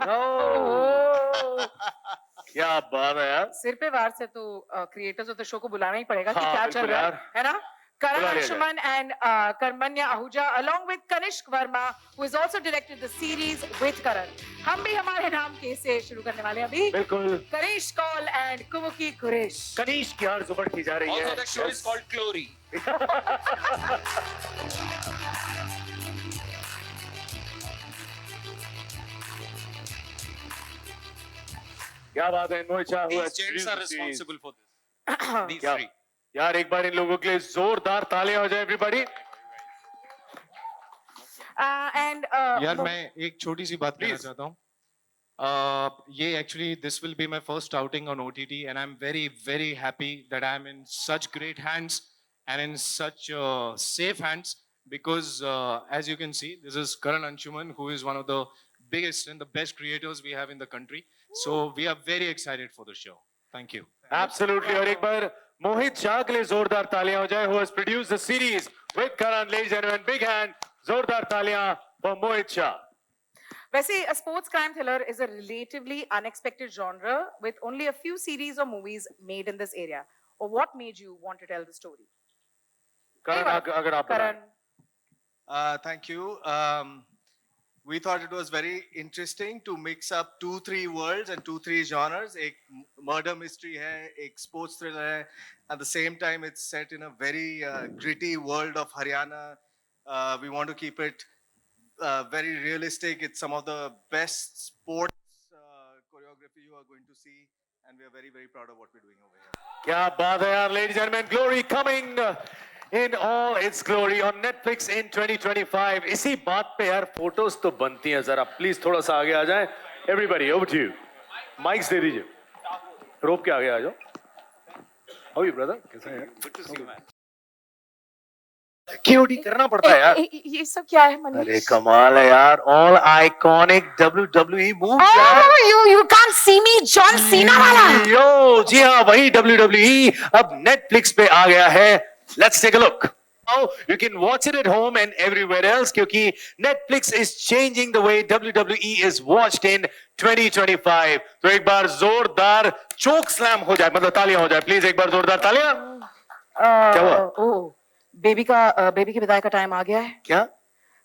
क्या बात है यार। सिर पे वार से तो क्रिएटर्स ऑफ द शो को बुलाना ही पड़ेगा कि हाँ, क्या चल बिल्कुल रहा यार। है ना? Karan बुला लिया Anshuman and Karmanya Ahuja along with Kanishk Verma who has also directed the series with Karan. हम भी हमारे नाम के से शुरू करने वाले हैं अभी। बिल्कुल। Kanish Kaul and Kumuki Kuresh. Kanish की यार जुबड़ की जा रही है। Also, the show is called Glory. क्या बात है, मोहित Shah who has These gents are produced these. responsible for this. These क्या- three. यार एक बार इन लोगों के लिए जोरदार तालियां हो जाए एवरीबॉडी। And यार मैं एक छोटी सी बात कहना चाहता हूँ। ये actually this will be my first outing on OTT and I'm very happy that I'm in such great hands and in such safe hands because as you can see this is Karan Anshuman who is one of the biggest and the best creators we have in the country. So we are very excited for the show. Thank you. Absolutely, और एक बार मोहित शाह के लिए जोरदार तालियां हो जाए who has produced the series with Karan, ladies and gentlemen, big hand, जोरदार तालियां for Mohit Shah. वैसे a sports crime thriller is a relatively unexpected genre with only a few series or movies made in this area. Or what made you want to tell the story? Karan, अगर आप Karan. Thank you. We thought it was very interesting to mix up 2-3 worlds and 2-3 genres. एक murder mystery है, एक sports thriller है. At the same time, it's set in a very gritty world of Haryana. We want to keep it very realistic. It's some of the best sports choreography you are going to see, and we are very proud of what we're doing over here. क्या बात है यार, ladies and gentlemen, Glory coming in all its glory on Netflix in 2025. इसी बात पे यार photos तो बनती हैं, जरा प्लीज थोड़ा सा आगे आ जाएं. Everybody, over to you. Mics दे दीजिए. रोप के आगे आ जाओ. How are you, brother? कैसा है? Good to see you, man. KOD करना पड़ता है यार. ये सब क्या है मनीष? अरे कमाल है यार, all iconic WWE moves यार. Oh, you can't see me, John Cena वाला. यो, जी हाँ, वही WWE अब Netflix पे आ गया है. Let's take a look. Now you can watch it at home and everywhere else क्योंकि Netflix is changing the way WWE is watched in 2025. तो एक बार जोरदार चोक स्लैम हो जाए, मतलब तालियां हो जाए, प्लीज एक बार जोरदार तालियां. क्या हुआ? ओह, बेबी की विदाई का टाइम आ गया है. क्या?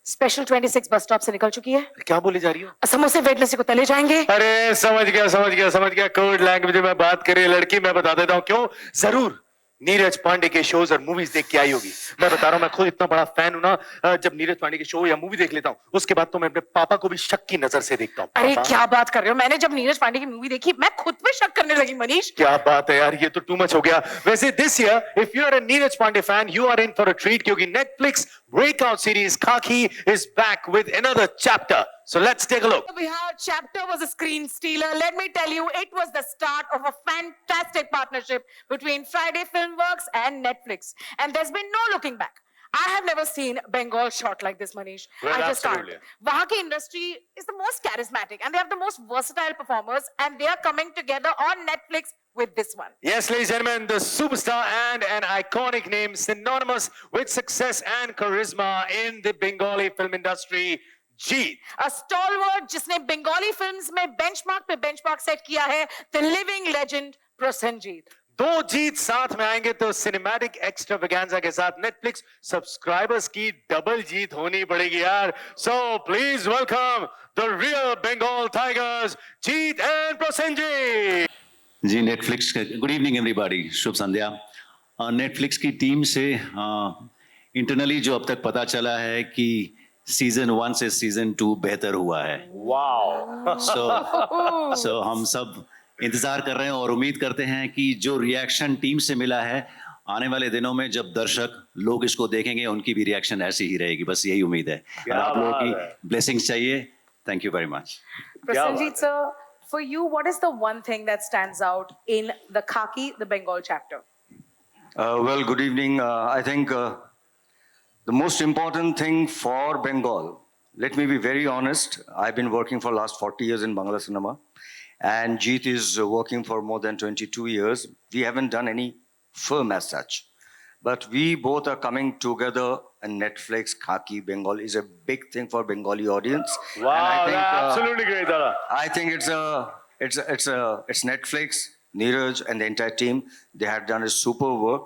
स्पेशल 26 बस स्टॉप से निकल चुकी है. क्या बोली जा रही हो? समोसे वेटलेस को तले जाएंगे. अरे समझ गया. कोड लैंग्वेज में बात कर रही है लड़की, मैं बता देता हूँ क्यों. जरूर नीरज पांडे के शोज और मूवीज देख के आई होगी. मैं बता रहा हूँ, मैं खुद इतना बड़ा फैन हूं ना, जब नीरज पांडे के शो या मूवी देख लेता हूँ उसके बाद तो मैं अपने पापा को भी शक की नजर से देखता हूँ. अरे क्या बात कर रहे हो? मैंने जब नीरज पांडे की मूवी देखी मैं खुद पे शक करने लगी मनीष. क्या बात है यार, ये तो टू मच हो गया. वैसे this year if you are a Neeraj Pandey fan you are in for a treat क्योंकि Netflix breakout series Khakee is back with another chapter. So let's take a look. Bihar chapter was a screen stealer. Let me tell you, it was the start of a fantastic partnership between Friday Filmworks and Netflix. And there's been no looking back. I have never seen Bengal shot like this, Manish. Well, I just absolutely. can't. वहाँ की industry is the most charismatic and they have the most versatile performers and they are coming together on Netflix with this one. Yes, ladies and gentlemen, the superstar and an iconic name synonymous with success and charisma in the Bengali film industry. Jeet. A stalwart जिसने Bengali films में benchmark पे benchmark set किया है, the living legend Prosenjit. 2 जीत साथ में आएंगे तो cinematic extravaganza के साथ नेटफ्लिक्स सब्सक्राइबर्स की डबल जीत होनी पड़ेगी यार. So please welcome the real Bengal Tigers, Jeet and Prosenjit. जी नेटफ्लिक्स, गुड इवनिंग एवरीबॉडी, शुभ संध्या. नेटफ्लिक्स की टीम से इंटरनली जो अब तक पता चला है कि सीजन 1 से सीजन 2 बेहतर हुआ है. वाओ. सो हम सब इंतजार कर रहे हैं और उम्मीद करते हैं कि जो रिएक्शन टीम से मिला है आने वाले दिनों में जब दर्शक लोग इसको देखेंगे उनकी भी रिएक्शन ऐसी ही रहेगी. बस यही उम्मीद है और आप लोगों की ब्लेसिंग्स चाहिए. Thank you very much. Prosenjit sir, for you, what is the one thing that stands out in the Khaki, the Bengal chapter? Well, good evening. I think the most important thing for Bengal, let me be very honest, I've been working for the last 40 years in Bangla cinema, and Jeet is working for more than 22 years. We haven't done any film as such, but we both are coming together, and Netflix, Khaki, Bengal is a big thing for Bengali audience. Wow, And I think, absolutely great, Dada. I think it's Netflix, Neeraj, and the entire team. They have done a super work,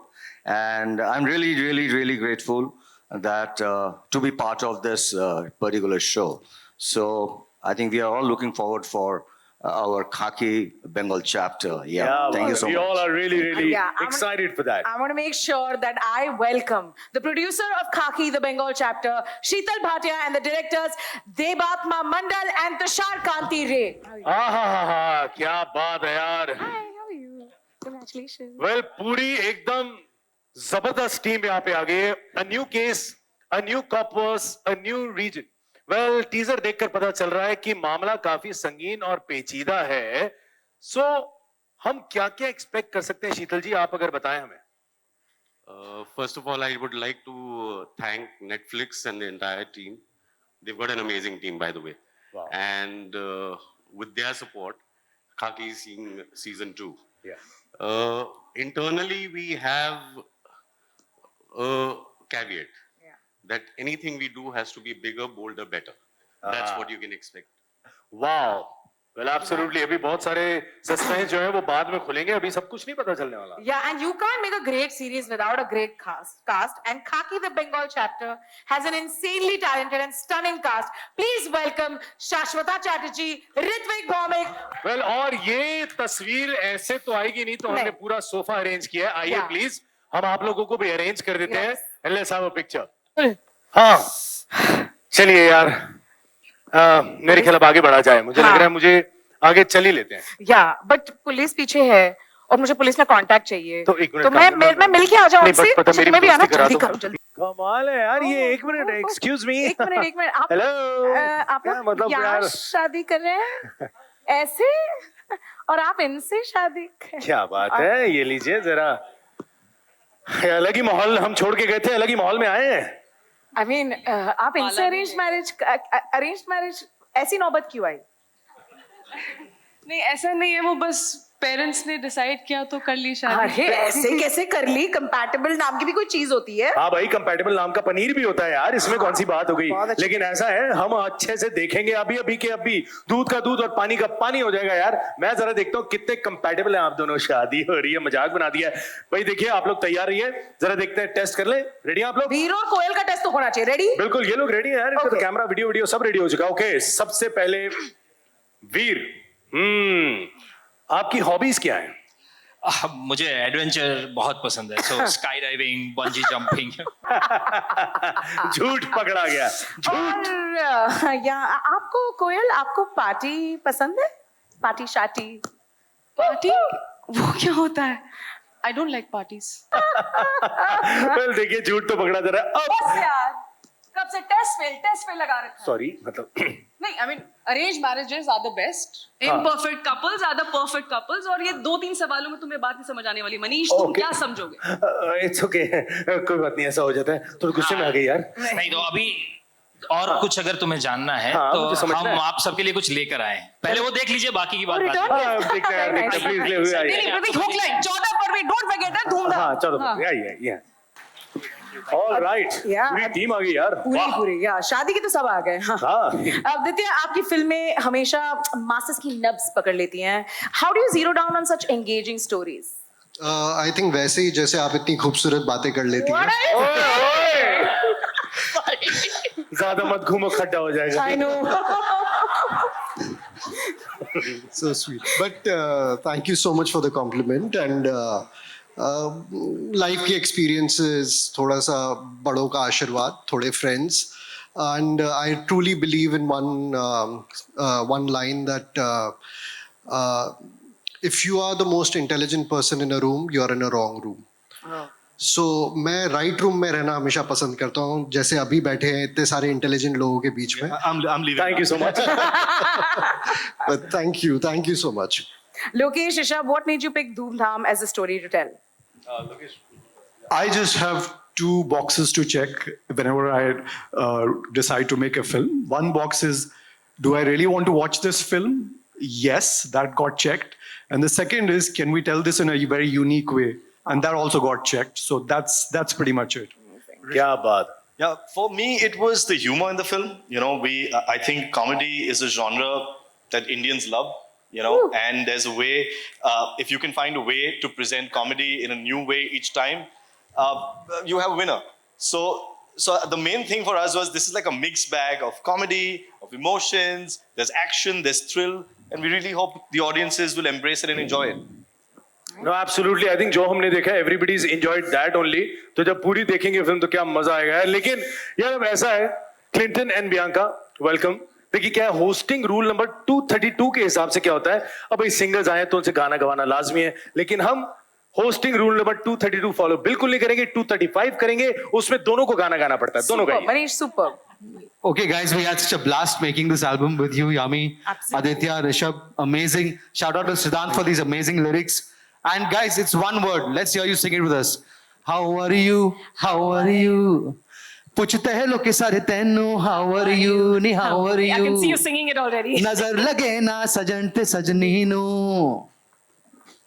and I'm really, really, really grateful that to be part of this particular show. So I think we are all looking forward for our Khaki Bengal chapter. Yeah, thank you so we much. all are really, really Yeah, excited for that. I want to make sure that I welcome the producer of Khaki, the Bengal chapter, Sheetal Bhatia, and the directors Debatma Mandal and Tushar Kanti Ray. आहा क्या बात है यार. Hi, how are you? Congratulations. Well, पूरी एकदम जबरदस्त team यहाँ पे आ गई है. A new case, a new coppers, a new region. Well, teaser देखकर पता चल रहा है कि मामला काफी संगीन और पेचीदा है. So, हम क्या-क्या एक्सपेक्ट कर सकते हैं शीतल जी, आप अगर बताएं हमें. First of all, I would like to thank Netflix and the entire team. They've got an amazing team, by the way. Wow. And with their support, Khaki is seeing season 2. Yeah. Internally, we have a caveat that anything we do has to be bigger, bolder, better. That's what you can expect. Wow. Well, absolutely. अभी बहुत सारे suspense जो है वो बाद में खुलेंगे. अभी सब कुछ नहीं पता चलने वाला. Yeah, and you can't make a great series without a great cast. And Khaki, the Bengal chapter, has an insanely talented and stunning cast. Please welcome Shashwata Chatterjee, Ritvik Bhaumik. Well, और ये तस्वीर ऐसे तो आएगी नहीं, तो हमने पूरा सोफा अरेंज किया है. आइए प्लीज, हम आप लोगों को भी अरेंज कर देते हैं. And let's have a picture. हाँ, चलिए यार. मेरे ख्याल अब आगे बढ़ा जाए. मुझे लग रहा है मुझे आगे चल ही लेते हैं. Yeah, but पुलिस पीछे है और मुझे पुलिस में कांटेक्ट चाहिए. तो एक मिनट. तो मैं मिल के आ जाऊँ उनसे. पता मेरी मैं भी आना करा जल्दी दो. करो जल्दी. कमाल है यार ये. एक मिनट, एक्सक्यूज मी. एक मिनट. आप हेलो. आप लोग मतलब यहाँ यार शादी कर रहे हैं ऐसे, और आप इनसे शादी क्या बात है. ये लीजिए जरा. अलग ही माहौल हम छोड़ के गए थे, अलग ही माहौल में आए हैं. I mean, आप इनसे अरेंज मैरिज ऐसी नौबत क्यों आई? नहीं ऐसा नहीं है, वो बस पेरेंट्स ने डिसाइड किया तो कर ली शादी. अरे ऐसे कैसे कर ली? कंपैटिबल नाम की भी कोई चीज होती है. हाँ भाई, कंपैटिबल नाम का पनीर भी होता है यार. इसमें कौन सी बात हो गई. लेकिन ऐसा है, हम अच्छे से देखेंगे. अभी के अभी दूध का दूध और पानी का पानी हो जाएगा यार. मैं जरा देखता हूँ कितने कंपैटिबल हैं आप दोनों. शादी हो रही है, मजाक बना दिया है भाई. देखिए आप लोग तैयार रहिए, जरा देखते हैं. टेस्ट कर ले. रेडी आप लोग? वीर और कोयल का टेस्ट तो होना चाहिए. रेडी? बिल्कुल, ये लोग रेडी है यार. इनका तो कैमरा वीडियो सब रेडी हो चुका. ओके, सबसे पहले वीर, आपकी हॉबीज क्या है? मुझे एडवेंचर बहुत पसंद है. सो स्काई डाइविंग, बंजी जंपिंग. झूठ पकड़ा गया. और या आपको कोयल, आपको पार्टी पसंद है? पार्टी शाटी? पार्टी वो क्या होता है? I don't like parties. Well देखिए, झूठ तो पकड़ा जा रहा है. बस यार, कब से टेस्ट फेल लगा रखा है. सॉरी, मतलब नहीं, I mean arrange marriages are the best. Imperfect couples are the perfect couples. और ये 2-3 सवालों में तुम्हें बात नहीं समझ आने वाली. मनीष, तुम क्या समझोगे? इट्स ओके, कोई बात नहीं. ऐसा हो जाता है. थोड़ा गुस्से में आ गई यार. नहीं तो अभी और कुछ अगर तुम्हें जानना है तो हम आप सबके लिए कुछ लेकर आए. पहले वो देख लीजिए, बाकी की बात बाद में. देखते हैं प्लीज. ले हुए आइए. 14 फरवरी, डोंट फॉरगेट दैट. धूमधाम. हां, चलो आइए. ऑलराइट, पूरी टीम आ गई यार. पूरी या शादी की तो सब आ गए. अब दित्य, आपकी फिल्में हमेशा मासेस की नब्ज पकड़ लेती हैं. How do you zero down on such engaging stories? I think वैसे ही जैसे आप इतनी खूबसूरत बातें कर लेती हैं. ज्यादा मत घूमो, खड्डा हो जाएगा. I know. So sweet. But thank you so much for the compliment. And life की experiences, थोड़ा सा बड़ों का आशीर्वाद, थोड़े friends. And I truly believe in one line that if you are the most intelligent person in a room, you are in a wrong room. सो मैं right room में रहना हमेशा पसंद करता हूँ, जैसे अभी बैठे हैं इतने सारे इंटेलिजेंट लोगों के बीच में. Thank you so much. But thank you so much. Lokesh, Rishabh, what made you pick Dhoom Dhaam as a story to tell? I just have two boxes to check whenever I decide to make a film. One box is, do I really want to watch this film? Yes, that got checked. And the second is, can we tell this in a very unique way? And that also got checked. So that's pretty much it. Kya baat. Yeah, for me, it was the humor in the film. You know, I think comedy is a genre that Indians love. You know, and there's a way, if you can find a way to present comedy in a new way each time, you have a winner. So the main thing for us was this is like a mixed bag of comedy, of emotions, there's action, there's thrill, and we really hope the audiences will embrace it and enjoy it. No, absolutely. I think जो हमने देखा है, everybody's enjoyed that only. तो जब पूरी देखेंगे film तो क्या मजा आएगा. लेकिन यार अब ऐसा है, Clinton and Bianca, welcome. देखिए क्या है, होस्टिंग रूल नंबर 232 के हिसाब से क्या होता है. अब भाई सिंगर्स आए तो उनसे गाना गवाना लाजमी है, लेकिन हम होस्टिंग रूल नंबर 232 फॉलो बिल्कुल नहीं करेंगे. 235 करेंगे, उसमें दोनों को गाना गाना पड़ता है, दोनों का. Manish, super. Okay, guys, we had such a blast making this album with you, Yami, Aditya, Rishabh. Amazing. Shout out to Siddhant for these amazing lyrics. And guys, it's one word. Let's hear you sing it with us. How are you? How are you? पूछते हैं लोग के सारे तेनू, how are you? Knee how are you? I can see you singing it already. नजर लगे ना सजन ते सजनी नो.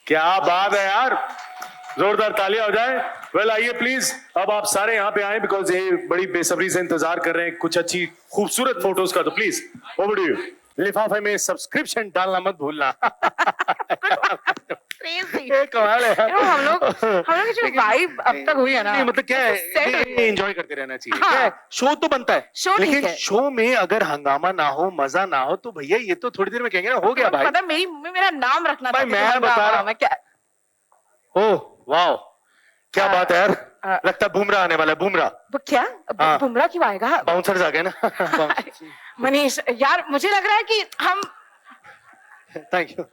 क्या बात है यार, जोरदार तालियां हो जाए. वेल आइए प्लीज, अब आप सारे यहाँ पे आए बिकॉज ये बड़ी बेसब्री से इंतजार कर रहे हैं कुछ अच्छी खूबसूरत फोटोज का. तो प्लीज ओवर टू यू. लिफाफे में सब्सक्रिप्शन डालना मत भूलना. कमाल है. हम लोग की जो वाइब अब तक हुई है ना, मतलब क्या है, एंजॉय करते रहना चाहिए. क्या है, शो तो बनता है, लेकिन शो में अगर हंगामा ना हो, मजा ना हो, तो भैया ये तो थोड़ी देर में कहेंगे ना हो गया भाई. पता मेरी मम्मी मेरा नाम रखना भाई मैं बता रहा हूँ. ओह वाह, क्या बात है यार. लगता है बुमराह आने वाला है. बुमराह क्या? बुमराह क्यों आएगा? बाउंसर्स आ गए ना. मनीष यार, मुझे लग रहा है कि हम, थैंक यू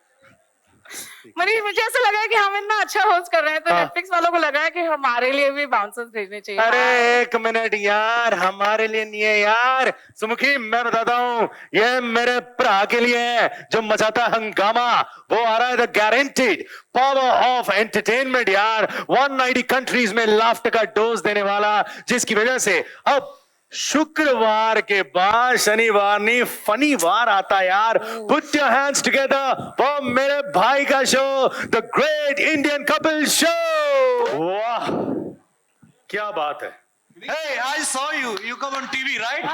मनीष, मुझे ऐसा लगा है कि हम इतना अच्छा होस्ट कर रहे हैं, तो नेटफ्लिक्स वालों को लगा है कि हमारे लिए भी बाउंसर्स भेजने चाहिए. अरे एक मिनट यार, हमारे लिए नहीं है यार. सुमुखी मैं बताता हूँ, ये मेरे भरा के लिए है जो मचाता हंगामा. वो आ रहा है the guaranteed power of entertainment यार. 190 कंट्रीज में लाफ्टर का डोज देने वाला, जिसकी वजह से अब शुक्रवार के बाद शनिवार नहीं फनीवार आता यार. Put your hands together for मेरे भाई का show, the great Indian couple show. वाह क्या बात है. Hey, I saw you. You come on TV, right?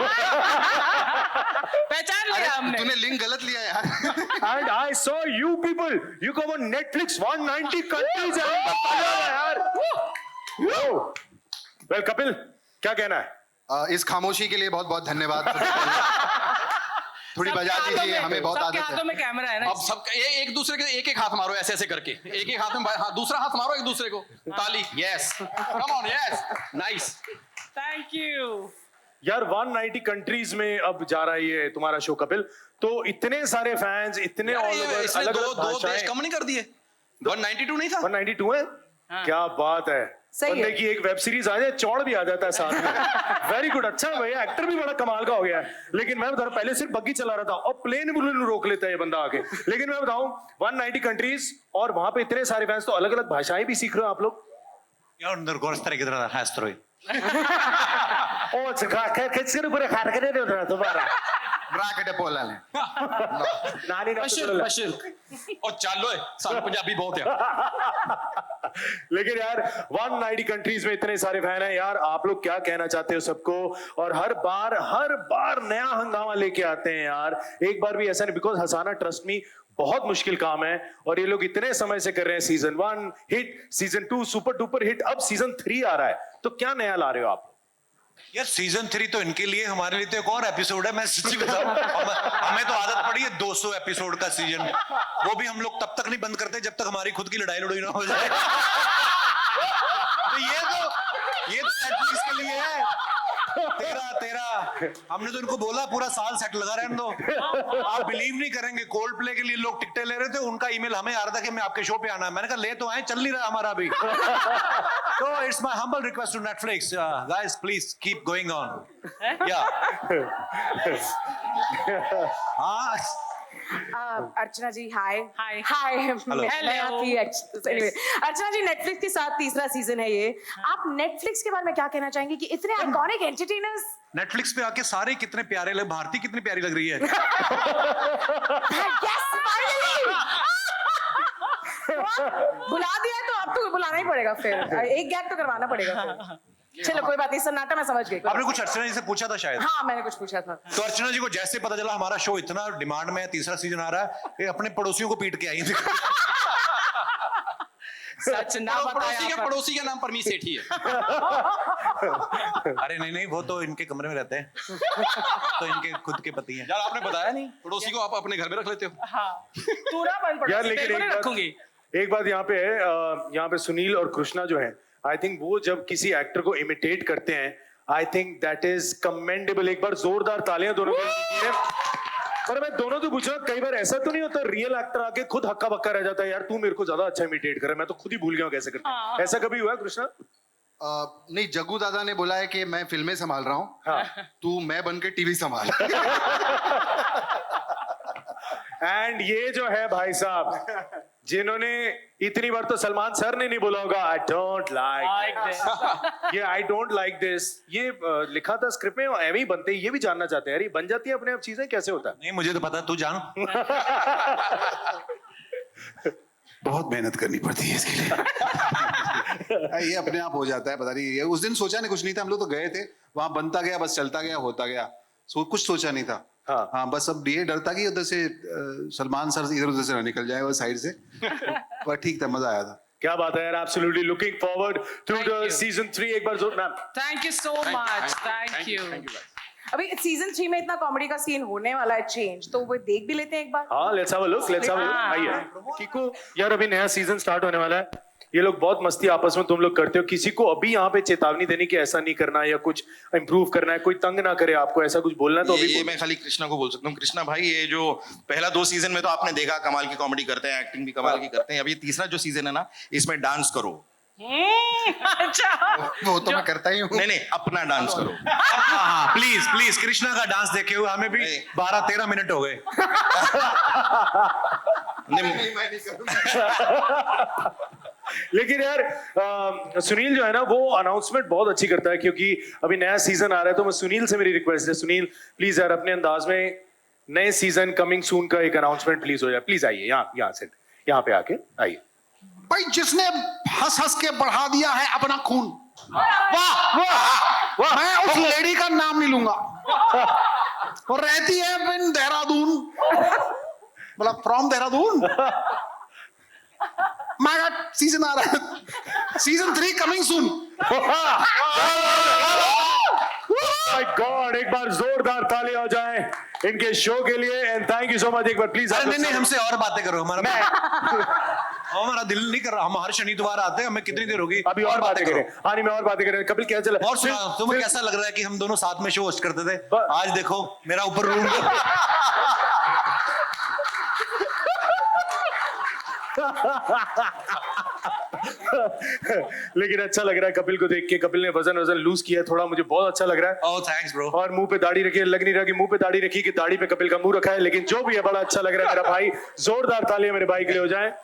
पहचान लिया हमने. तूने लिंक गलत लिया यार. And I saw you people. You come on Netflix 190 countries यार. Well कपिल, क्या कहना है? इस खामोशी के लिए बहुत बहुत धन्यवाद. थोड़ी बजा दीजिए, हमें बहुत आदत है. हाथों में कैमरा है ना. अब सब एक दूसरे के एक हाथ मारो ऐसे ऐसे करके. एक हाथ में दूसरा हाथ मारो एक दूसरे को. ताली. Yes, come on. Yes, nice. Thank you यार. 190 कंट्रीज में अब जा रहा है ये तुम्हारा शो कपिल. तो इतने सारे फैंस, इतने ऑल ओवर, अलग अलग भाषाएं. कम नहीं कर दिए. 192 नहीं था. 192 है. क्या बात है. बंदे की एक वेब सीरीज आ जाए, चौड़ भी आ जाता है साथ में. Very good. अच्छा भैया, एक्टर भी बड़ा कमाल का हो गया है. लेकिन मैं बता रहा हूं, पहले सिर्फ बग्गी चला रहा था और प्लेन रोक लेता है ये बंदा आके. लेकिन मैं बताऊं 190 कंट्रीज और वहां पे इतने सारे फैंस, तो अलग अलग भाषाएं भी सीख रहे हो आप लोग. Jag undrar går det sträcker den här ströj. Åh, så kan ska du börja skärka dig då då bara. Bracket पोला ले. नानी ना बशीर और चलो सारे पंजाबी बहुत है. लेकिन यार 190 कंट्रीज में इतने सारे फैन हैं यार. आप लोग क्या कहना चाहते हो सबको? और हर बार नया हंगामा लेके आते हैं यार. एक बार भी ऐसा नहीं, बिकॉज हंसाना ट्रस्ट मी बहुत मुश्किल काम है. और ये लोग इतने समय से कर रहे हैं. Season 1 hit, season 2 super duper hit, अब सीजन 3 आ रहा है. तो क्या नया ला रहे हो आप? यार सीजन 3 तो इनके लिए, हमारे लिए तो एक और एपिसोड है. मैं सच्ची बताऊं, हमें तो आदत पड़ी है 200 एपिसोड का सीजन. वो भी हम लोग तब तक नहीं बंद करते जब तक हमारी खुद की लड़ाई ना हो जाए. तो ये तो नेटफ्लिक्स के लिए है. तेरा हमने तो इनको बोला पूरा साल सेट लगा रहने दो। आप बिलीव नहीं करेंगे, कोल्ड प्ले के लिए लोग टिकटें ले रहे थे, उनका ईमेल हमें आ रहा था कि मैं आपके शो पे आना है। मैंने कहा ले तो आए, चल नहीं रहा हमारा अभी। तो it's my humble request to Netflix, guys please keep going on. या हाँ अर्चना जी हाय हाय अर्चना जी, नेटफ्लिक्स के साथ तीसरा सीजन है ये। आप नेटफ्लिक्स के बारे में क्या कहना चाहेंगे कि इतने आइकॉनिक एंटरटेनर्स नेटफ्लिक्स पे आके सारे कितने प्यारे लग, भारती कितनी प्यारी लग रही है। बुला दिया है तो अब तो बुलाना ही पड़ेगा, फिर एक गैप तो करवाना पड़ेगा फिर। चलो कोई बात नहीं, सन्नाटा मैं समझ गई। आपने कुछ अर्चना जी से पूछा था शायद? हाँ मैंने कुछ पूछा था। तो अर्चना जी को जैसे पता चला हमारा शो इतना डिमांड में है, तीसरा सीजन आ रहा है, ये अपने पड़ोसियों को पीट के आई थी। सच ना पड़ोसी का नाम परमीत सेठी है। अरे नहीं वो तो इनके कमरे में रहते हैं, तो इनके खुद के पति हैं। यार आपने बताया नहीं, पड़ोसी को आप अपने घर में रख लेते हो। यार लेकिन एक बात यहाँ पे है, यहाँ पे सुनील और कृष्णा जो है, आई थिंक वो जब किसी एक्टर को इमिटेट करते हैं, I think that is commendable. एक बार जोरदार तालियां दोनों के लिए। पर मैं दोनों तो पूछा, कई बार ऐसा तो नहीं होता रियल एक्टर आके खुद हक्का बक्का रह जाता है, यार तू मेरे को ज्यादा अच्छा इमिटेट कर रहा है, मैं तो खुद ही भूल गया हूँ कैसे करते हैं। ऐसा कभी हुआ कृष्णा? नहीं, जग्गू दादा ने बोला है कि मैं फिल्में संभाल रहा हूँ, तू मैं बन के टीवी संभाल। एंड ये जो है भाई साहब, जिन्होंने इतनी बार तो सलमान सर ने नहीं बोला होगा आई डोंट लाइक ये आई डोंट लाइक दिस, ये लिखा था स्क्रिप्ट में, एवं ही बनते हैं। ये भी जानना चाहते हैं यार, ये बन जाती है अपने आप चीजें, कैसे होता है? नहीं मुझे तो पता, तू जान। बहुत मेहनत करनी पड़ती है इसके लिए। ये अपने आप हो जाता है, पता नहीं। ये उस दिन सोचा नहीं, कुछ नहीं था, हम लोग तो गए थे वहां, बनता गया, बस चलता गया, होता गया, कुछ सोचा नहीं था। हाँ बस अब ये डर था कि उधर से सलमान सर इधर उधर से ना निकल जाए वो साइड से। पर ठीक था, मजा आया था। क्या बात है यार, absolutely looking forward to the season 3। एक बार जोर ma'am. Thank you so much, thank you. अभी सीजन 3 में इतना कॉमेडी का सीन होने वाला है चेंज, तो वो देख भी लेते हैं एक बार। हाँ let's have a look, let's have a look. आइए किको, यार अभी नया सीजन स्टार्ट होने वाला है, ये लोग बहुत मस्ती आपस में तुम लोग करते हो, किसी को अभी यहाँ पे चेतावनी देनी कि ऐसा नहीं करना या कुछ इंप्रूव करना है, कोई तंग ना करे आपको, ऐसा कुछ बोलना है तो अभी ये मैं खाली कृष्णा को बोल सकता हूँ। कृष्णा भाई, ये जो पहला 2 सीजन में तो आपने देखा कमाल की कॉमेडी करते हैं, एक्टिंग भी कमाल की करते हैं। अब ये तीसरा जो सीजन है ना, इसमें डांस करो। अच्छा वो तो मैं करता ही हूँ। नहीं अपना डांस करो। हाँ प्लीज प्लीज, कृष्णा का डांस देखे हुए हमें भी 12-13 मिनट हो गए। लेकिन यार सुनील जो है ना, वो अनाउंसमेंट बहुत अच्छी करता है, क्योंकि अभी नया सीजन आ रहा है, तो मैं सुनील से मेरी रिक्वेस्ट है, सुनील प्लीज यार अपने अंदाज में नए सीजन कमिंग सून का एक अनाउंसमेंट प्लीज हो जाए। प्लीज आइए यहाँ से, यहाँ पे आके आइए। भाई जिसने हंस हंस के बढ़ा दिया है अपना खून, वाह वाह वाह, मैं उस लेडी का नाम नहीं लूंगा, वो रहती है इन देहरादून, मतलब फ्रॉम देहरादून। मेगा सीजन आ रहा है, season 3 coming soon. My God, एक बार जोरदार ताली हो जाए इनके शो के लिए, and thank you so much. एक बार प्लीज। नहीं हमसे और बातें करो, हमारा दिल नहीं कर रहा, हम हर शनिवार आते हैं, हमें कितनी देर होगी अभी और बातें करें। हाँ नहीं मैं और बातें करें। कपिल क्या चला? और तुम्हें कैसा लग रहा है कि हम दोनों साथ में शो होस्ट करते थे, आज देखो मेरा ऊपर रूम। लेकिन अच्छा लग रहा है कपिल को देख के, कपिल ने वजन लूज किया थोड़ा, मुझे बहुत अच्छा लग रहा है। ओह थैंक्स ब्रो। और मुंह पे दाढ़ी रखी है, लग नहीं रहा कि मुंह पे दाढ़ी रखी कि दाढ़ी पे कपिल का मुंह रखा है, लेकिन जो भी है बड़ा अच्छा लग रहा है मेरा भाई। जोरदार तालियां मेरे भाई के लिए हो जाए।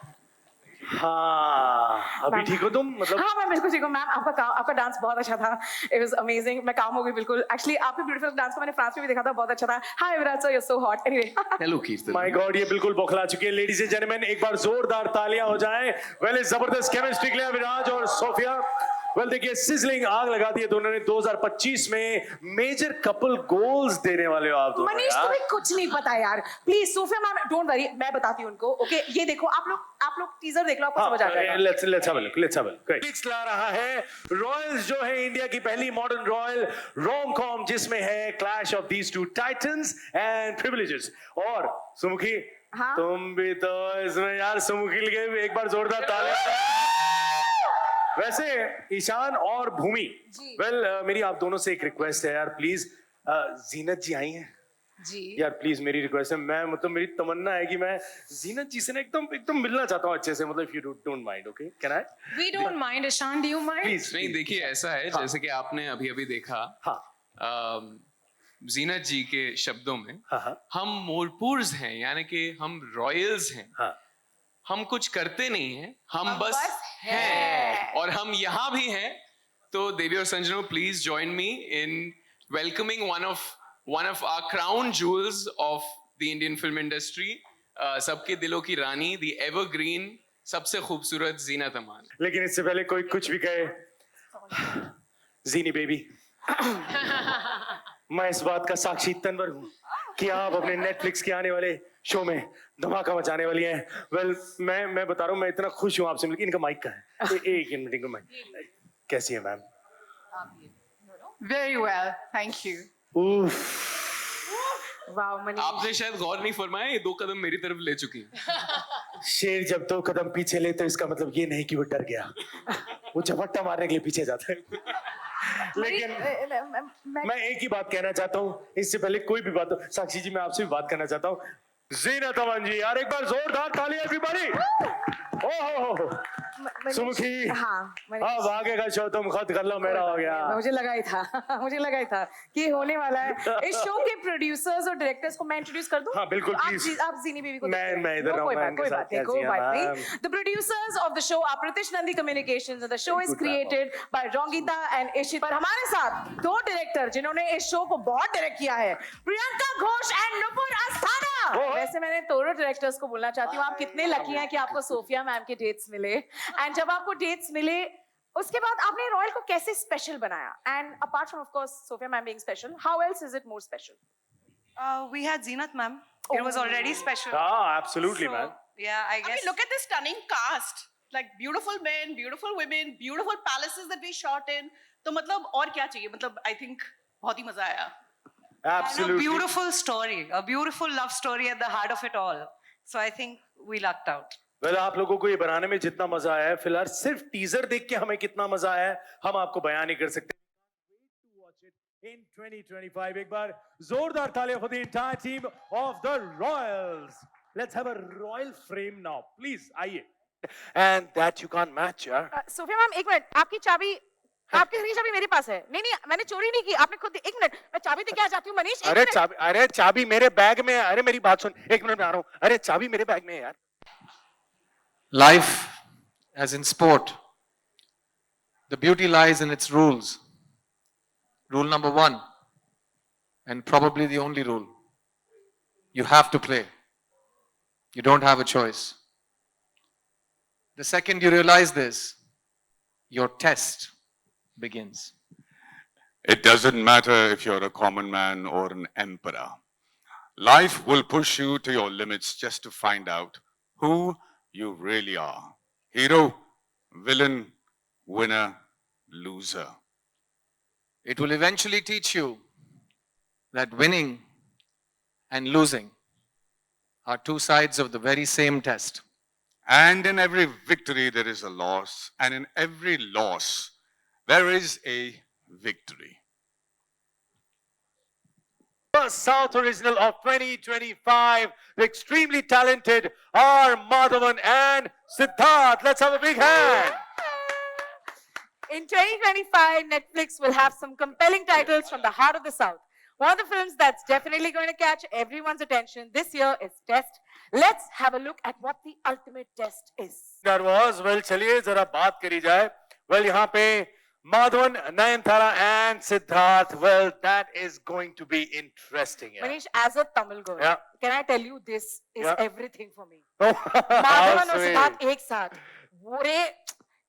हाँ अभी ठीक हो तुम? मतलब हाँ मैं बिल्कुल ठीक हूँ मैम। आपका डांस बहुत अच्छा था, इट वाज अमेजिंग। मैं काम हो गई बिल्कुल। एक्चुअली आपके ब्यूटीफुल डांस को मैंने फ्रांस में भी देखा था, बहुत अच्छा था। Hi Virat sir, you are so hot. Anyway hello Kirtan. My god, ये बिल्कुल बौखला चुकी है। लेडीज एंड जेंटलमैन, एक बार जोरदार तालियां हो जाएं। वेल जबरदस्त केमिस्ट्री के लिए विराज और सोफिया। वेल देखिए, सिजलिंग आग लगा दी है दोनों ने। 2025 में मेजर कपल गोल्स देने वाले हो आप दोनों। मनीष तुम्हें कुछ नहीं पता यार, please Sophia ma'am don't worry, मैं बताती हूँ उनको। ओके ये देखो, आप लोग टीजर देख लो, आपको समझ आ जाएगा। Let's have a look, let's have a look. Next ला रहा है रॉयल्स, जो है इंडिया की पहली मॉडर्न रॉयल रोम कॉम, जिसमें है clash of these two titans and privileges. और सुमुखी, हाँ? तुम भी तो इसमें यार, सुमुखी के लिए एक बार जोरदार तालियां। वैसे ईशान और भूमि, वेल मेरी आप दोनों से एक रिक्वेस्ट है यार, प्लीज जीनत जी आई हैं जी यार, प्लीज मेरी रिक्वेस्ट है, मैं मतलब मेरी तमन्ना है कि मैं जीनत जी से ना एकदम एकदम मिलना चाहता हूँ अच्छे से, मतलब if you don't mind, okay can I? We don't mind. Ishaan, do you mind? Please नहीं देखिए ऐसा है जैसे कि आपने अभी अभी देखा जीनत जी के शब्दों में हम मोरपुर्स हैं, यानी कि हम रॉयल्स हैं। हम कुछ करते नहीं हैं, हम बस हैं और हम यहाँ भी हैं। तो देवी और संजनो, please join me in welcoming one of our crown jewels of the Indian film industry, सबके दिलों की रानी, द एवरग्रीन, सबसे खूबसूरत जीनत अमान। लेकिन इससे पहले कोई कुछ भी कहे, जीनी बेबी, मैं इस बात का साक्षी तनवर हूँ कि आप अपने नेटफ्लिक्स के आने वाले शो में धमाका मचाने वाली हैं। वेल, मैं बता रहा हूँ, मैं इतना खुश हूँ आपसे मिलकर। इनका माइक का है, एक मिनट, इनका माइक। कैसी है ma'am? Very well, thank you. Wow Manish, आपने शायद गौर नहीं फरमाया, ये 2 कदम मेरी तरफ ले चुकी है। शेर जब 2 कदम पीछे ले तो इसका मतलब ये नहीं कि वो डर गया, वो झपट्टा मारने के लिए पीछे जाता है। लेकिन मैं एक ही बात कहना चाहता हूँ, इससे पहले कोई भी बात हो, साक्षी जी मैं आपसे भी बात करना चाहता हूँ। जीनत अमान जी, यार एक बार जोरदार ताली एवरीबॉडी। ओहो सुमुखी, अब आगे का शो तुम खुद कर लो, मेरा हो गया। मुझे लगा ही था कि होने वाला है। इस शो के प्रोड्यूसर्स और डायरेक्टर्स को मैं इंट्रोड्यूस कर दूं? हाँ बिल्कुल, प्लीज। आप जीनी बेबी को मैं इधर कोई बात नहीं। नहीं। The producers of the show are Pritish Nandi Communications and the show is created by Rongita and Ishit। पर हमारे साथ 2 डायरेक्टर जिन्होंने इस शो को बहुत डायरेक्ट किया है, प्रियंका घोष एंड नुपुर अस्थाना। वैसे मैंने दोनों डायरेक्टर्स को बोलना चाहती हूँ, आप कितने लकी हैं कि आपको सोफिया मैम के डेट्स मिले, एंड जब आपको डेट्स मिले उसके बाद आपने रॉयल को कैसे स्पेशल बनाया? And apart from of course Sophia ma'am being special, how else is it more special? We had Zenat ma'am. It was already special. Absolutely, man. Yeah, I guess. Look at this stunning cast. Like beautiful men, beautiful women, beautiful palaces that we shot in. तो मतलब और क्या चाहिए? मतलब I think बहुत ही मजा आया. And a beautiful story, a beautiful love story at the heart of it all. So I think we lucked out. Well, आप लोगों को ये बनाने में जितना मजा आया है, फिलहाल सिर्फ टीजर देख के हमें कितना मजा आया है हम आपको बयान नहीं कर सकते। In 2025, एक बार जोरदार तालियां for the entire team of the Royals. Let's have a royal frame now, please. आइए। And that you can't match, यार। सोफिया मैम एक मिनट, आपकी चाबी, आपकी घड़ी चाबी मेरे पास है। नहीं मैंने चोरी नहीं की, आपने खुद। एक मिनट, मैं चाबी दे के आ जाती हूँ मनीष। अरे चाबी मेरे बैग में है। अरे मेरी बात सुन, एक मिनट में आ रहा हूँ। अरे चाबी मेरे बैग में है यार। Life, as in sport, the beauty lies in its rules. Rule number 1, and probably the only rule, you have to play. You don't have a choice. The second you realize this, your test begins. It doesn't matter if you're a common man or an emperor. Life will push you to your limits just to find out who you really are. Hero, villain, winner, loser. It will eventually teach you that winning and losing are 2 sides of the very same test. And in every victory there is a loss, and in every loss there is a victory. South original of 2025, the extremely talented R. Madhavan and Siddharth. Let's have a big hand. In 2025, Netflix will have some compelling titles from the heart of the South. One of the films that's definitely going to catch everyone's attention this year is Test. Let's have a look at what the ultimate test is. That was, well, चलिए जरा बात करी जाए. Well, यहाँ पे Madhavan, Nayanthara and Siddharth. Well, that is going to be interesting. Yeah. Manish, as a Tamil girl, can I tell you this is everything for me. Oh, Madhavan and Siddharth एक साथ.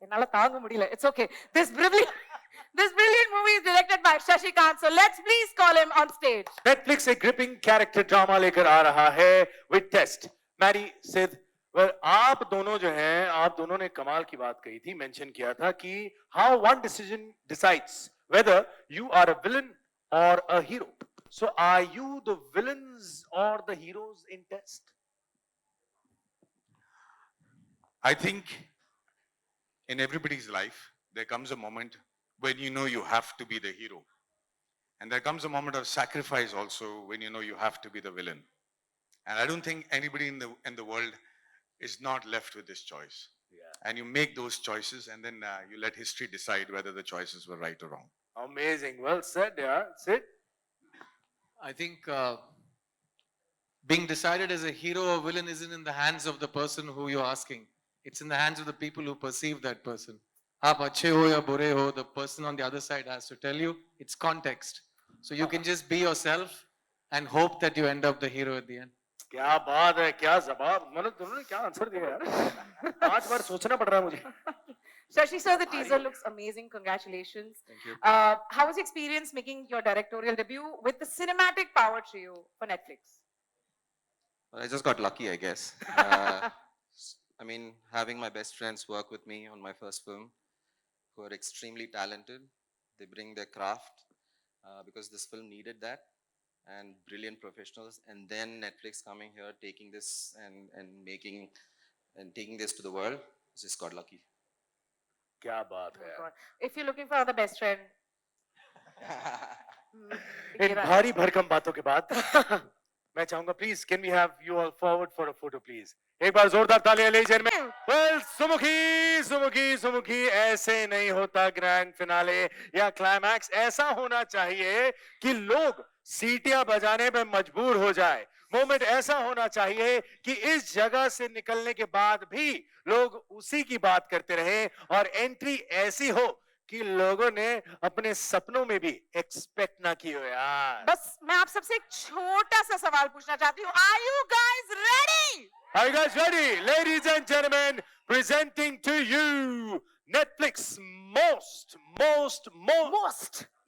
एनाला तांग मुड़ीले. It's okay. This brilliant movie is directed by Shashikant. So let's please call him on stage. Netflix एक gripping character drama लेकर आ रहा है with Test. Maddie, Sid, well, आप दोनों जो हैं, आप दोनों ने कमाल की बात कही थी, mention किया था कि how one decision decides whether you are a villain or a hero. So are you the villains or the heroes in Test? I think in everybody's life, there comes a moment when you know you have to be the hero. And there comes a moment of sacrifice also when you know you have to be the villain. And I don't think anybody in the world is not left with this choice. And you make those choices, and then you let history decide whether the choices were right or wrong. Amazing. Well said, yeah. Sid? I think being decided as a hero or villain isn't in the hands of the person who you're asking. It's in the hands of the people who perceive that person. Aap achhe ho ya bure ho, the person on the other side has to tell you. It's context. So you can just be yourself and hope that you end up the hero at the end. क्या बात है, क्या जवाब, मतलब तुमने क्या answer दिया यार? 5 बार सोचना पड़ रहा है मुझे. Shashi sir, the teaser looks amazing. Congratulations. Thank you. How was the experience making your directorial debut with the cinematic power trio for Netflix? I just got lucky, I guess. I mean, having my best friends work with me on my first film, who are extremely talented, they bring their craft because this film needed that, and brilliant professionals. And then Netflix coming here, taking this and making and taking this to the world, just got lucky. क्या बात है यार. If you're looking for another best friend. इन भारी भरकम बातों के बाद मैं चाहूंगा please can we have you all forward for a photo please. एक बार जोरदार तालियां लीजिए में. वेल सुमुखी ऐसे नहीं होता ग्रैंड फिनाले या क्लाइमैक्स. ऐसा होना चाहिए कि लोग सीटियां बजाने में मजबूर हो जाए. मोमेंट ऐसा होना चाहिए कि इस जगह से निकलने के बाद भी लोग उसी की बात करते रहे और एंट्री ऐसी हो कि लोगों ने अपने सपनों में भी एक्सपेक्ट ना की हो यार. बस मैं आप सबसे एक छोटा सा सवाल पूछना चाहती हूँ. Are you guys ready? Are you guys ready? Ladies and gentlemen, presenting to you Netflix most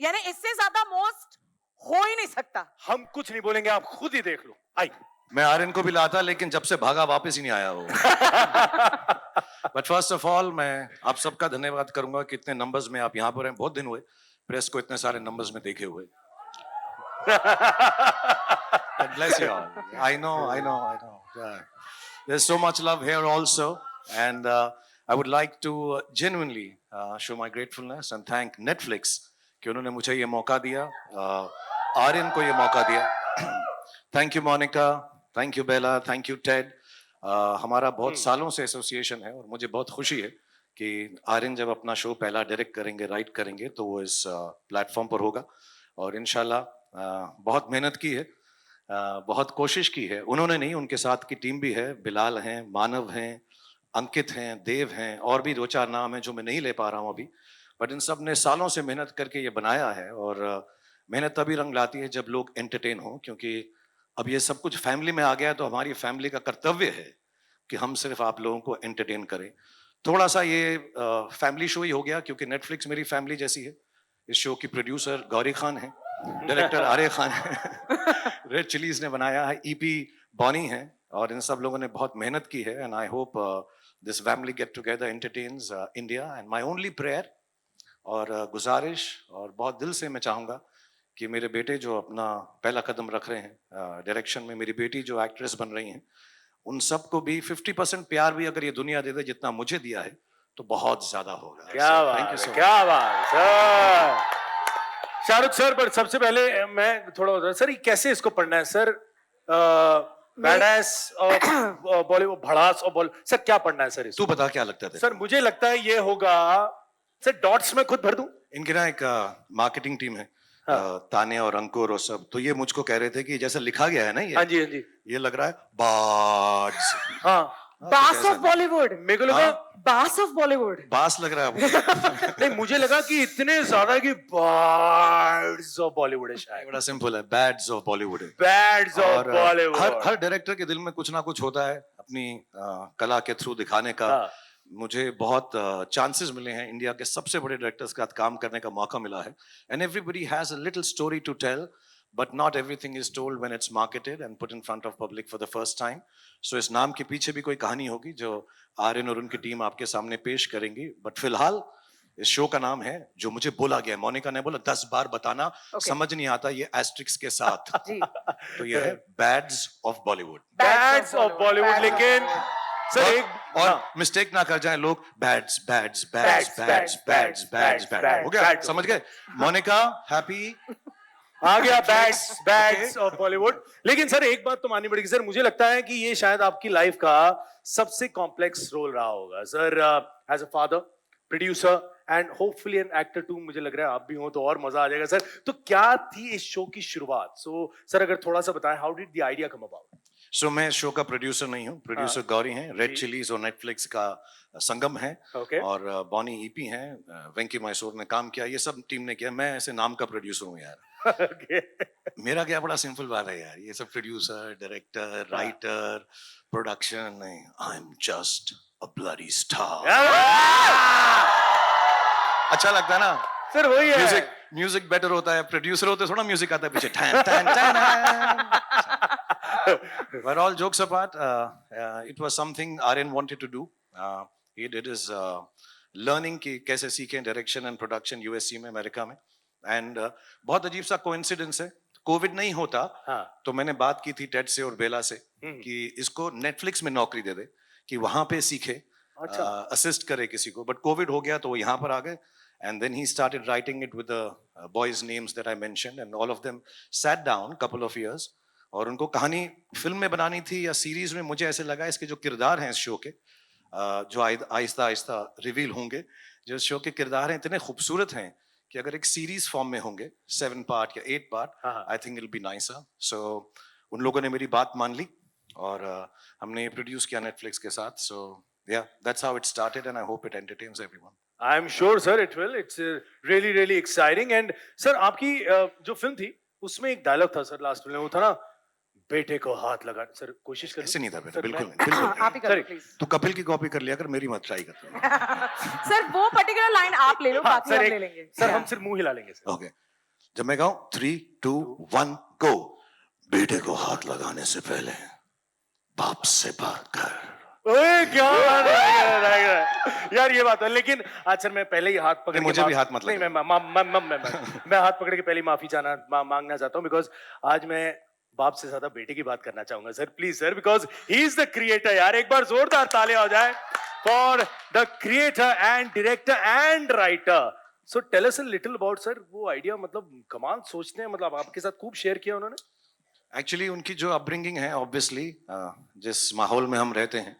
यानी इससे ज्यादा most हो ही नहीं सकता. हम कुछ नहीं बोलेंगे, आप खुद ही देख लो. आई मैं आर्यन को भी लाता, लेकिन जब से भागा वापस ही नहीं आया वो. बट फर्स्ट ऑफ ऑल मैं आप सबका धन्यवाद करूंगा कि इतने नंबर्स में आप यहाँ पर हैं. बहुत दिन हुए प्रेस को इतने सारे नंबर्स में देखे हुए. Bless you all. I know. There's so much love here also, and I would like to genuinely show my gratefulness and thank Netflix कि उन्होंने मुझे ये मौका दिया, आर्यन को ये मौका दिया. Thank you Monica, thank you Bella, thank you Ted. हमारा बहुत सालों से एसोसिएशन है और मुझे बहुत खुशी है कि आर्यन जब अपना शो पहला डायरेक्ट करेंगे, राइट करेंगे, तो वो इस प्लेटफॉर्म पर होगा. और इंशाल्लाह बहुत मेहनत की है, बहुत कोशिश की है. उन्होंने नहीं, उनके साथ की टीम भी है. बिलाल हैं, मानव हैं, अंकित हैं, देव हैं, और भी 2-4 नाम हैं जो मैं नहीं ले पा रहा हूँ अभी. बट इन सब ने सालों से मेहनत करके ये बनाया है. और मेहनत तभी रंग लाती है जब लोग एंटरटेन हों, क्योंकि अब ये सब कुछ फैमिली में आ गया, तो हमारी फैमिली का कर्तव्य है कि हम सिर्फ आप लोगों को एंटरटेन करें. थोड़ा सा ये फैमिली शो ही हो गया, क्योंकि नेटफ्लिक्स मेरी फैमिली जैसी है. इस शो की प्रोड्यूसर गौरी खान है, डायरेक्टर आर्य खान है, रेड चिलीज ने बनाया है, EP बॉनी है, और इन सब लोगों ने बहुत मेहनत की है. And I hope this family get together entertains India. And my only prayer और गुजारिश, और बहुत दिल से मैं चाहूँगा कि मेरे बेटे जो अपना पहला कदम रख रहे हैं डायरेक्शन में, मेरी बेटी जो एक्ट्रेस बन रही हैं, उन सबको भी 50% प्यार भी अगर ये दुनिया दे दे जितना मुझे दिया है, तो बहुत ज्यादा होगा. क्या बात है, क्या बात सर. शाहरुख सर, पर सबसे पहले मैं थोड़ा सर, ये कैसे इसको पढ़ना है सर? बैडास और बॉलीवुड, भड़ास और बॉलीवुड, सर क्या पढ़ना है सर? तू बता क्या लगता है? सर मुझे लगता है ये होगा सर, डॉट्स में खुद भर दूं. इनकी ना एक मार्केटिंग टीम है, ताने और अंकुर और सब, तो ये मुझको कह रहे थे कि जैसे लिखा गया है ना ये, हाँ जी, ये लग रहा है बार्ड्स. बास ऑफ बॉलीवुड. मेरे को लगा बास ऑफ बॉलीवुड. बास लग रहा है. नहीं, मुझे लगा कि इतने ज्यादा कि बार्ड्स ऑफ बॉलीवुड है शायद. बड़ा सिंपल है, बैड्स ऑफ बॉलीवुड है. Bads of Bollywood. हर डायरेक्टर के दिल में कुछ ना कुछ होता है अपनी कला के थ्रू दिखाने का. मुझे बहुत चांसेस मिले हैं, इंडिया के सबसे बड़े डायरेक्टर्स के साथ काम करने का मौका मिला है. And everybody has a little story to tell, but not everything is told when it's marketed and put in front of public for the first time. So इस नाम के पीछे भी कोई कहानी होगी जो आर्यन और उनकी टीम आपके सामने पेश करेंगी. बट फिलहाल इस शो का नाम है, जो मुझे बोला गया, मोनिका ने बोला 10 बार बताना, समझ नहीं आता ये एस्ट्रिक्स के साथ. तो ये है bads of Bollywood. Bads of Bollywood. लेकिन सर एक और मिस्टेक ना कर जाएं लोग, bads bads bads bads bads bads bads हो गया, समझ गए? मोनिका, हैप्पी आ गया बैड्स ऑफ बॉलीवुड। लेकिन सर एक बात तो माननी पड़ेगी सर, मुझे लगता है कि ये शायद आपकी लाइफ का सबसे कॉम्प्लेक्स रोल रहा होगा sir, as a father, producer and hopefully an actor too. मुझे लग रहा है आप भी हो तो और मजा आ जाएगा सर। तो क्या थी इस शो की शुरुआत? सो सर अगर थोड़ा सा बताएं, how did the idea come about? So मैं शो का प्रोड्यूसर नहीं हूँ, प्रोड्यूसर गौरी हैं। रेड चिलीज और नेटफ्लिक्स का संगम है, और बॉनी ईपी हैं, वेंकी मैसूर ने काम किया, ये सब टीम ने किया। मैं ऐसे नाम का प्रोड्यूसर हूँ यार। मेरा क्या बड़ा सिंपल बात है यार, ये सब प्रोड्यूसर, डायरेक्टर, राइटर, प्रोडक्शन नहीं, आई am just a bloody star. अच्छा लगता है ना सर? वही है, म्यूजिक बेटर होता है, प्रोड्यूसर होते थोड़ा म्यूजिक आता है पीछे, tan tan tan. But all jokes apart, it was something Aryan wanted to do. He did his learning कि कैसे सीखें डायरेक्शन एंड प्रोडक्शन यूएससी में, अमेरिका में। एंड बहुत अजीब सा कोइंसिडेंस है, कोविड नहीं होता तो मैंने बात की थी टेड से और बेला से कि इसको नेटफ्लिक्स में नौकरी दे दे कि वहां पे सीखे, असिस्ट करे किसी को। बट कोविड हो गया तो वो यहाँ पर आ गए, and then he started writing it with the boys' names that I mentioned, and all of them sat down couple of years, और उनको कहानी फिल्म में बनानी थी या सीरीज में। मुझे ऐसे लगा इसके जो किरदार हैं इस शो के, जो आहिस्ता आहिस्ता रिवील होंगे, जो शो के किरदार हैं इतने खूबसूरत हैं कि अगर एक सीरीज फॉर्म में होंगे 7 पार्ट या 8 part, I think it will be nicer. So उन लोगों ने मेरी बात मान ली और हमने प्रोड्यूस किया नेटफ्लिक्स के साथ। सो yeah, that's how it started, and I hope it entertains everyone. I'm sure, sir, it will. It's really, really exciting. And sir, आपकी जो फिल्म थी उसमें एक डायलॉग था सर लास्ट में, वो था ना, बेटे को हाथ लगा। सर कोशिश कर। ऐसे नहीं था बेटा, बिल्कुल नहीं, बिल्कुल। आप ही करो प्लीज। तू कपिल की कॉपी कर लिया कर, मेरी मत ट्राई कर। सर वो पर्टिकुलर लाइन आप ले लो, बाकी हम ले लेंगे। सर हम सिर्फ मुंह हिला लेंगे सर। ओके, जब मैं कहूं 3, 2, 1 गो, बेटे को हाथ लगाने से पहले बाप से बात कर। ओए क्या बात है यार, ये बात है। लेकिन आज सर मैं पहले ही हाथ पकड़, मुझे भी हाथ मत लगा। मैं हाथ पकड़ के पहले माफी मांगना चाहता हूँ, बिकॉज आज मैं बाप से ज्यादा बेटे की बात करना चाहूंगा sir, please sir, because he is the creator. यार एक बार जोरदार ताली हो जाए for the creator and director and writer. So tell us a little about sir, वो आइडिया मतलब कमाल सोचते हैं, मतलब आपके साथ खूब शेयर किया उन्होंने। एक्चुअली उनकी जो अपब्रिंगिंग है, ऑब्वियसली जिस माहौल में हम रहते हैं,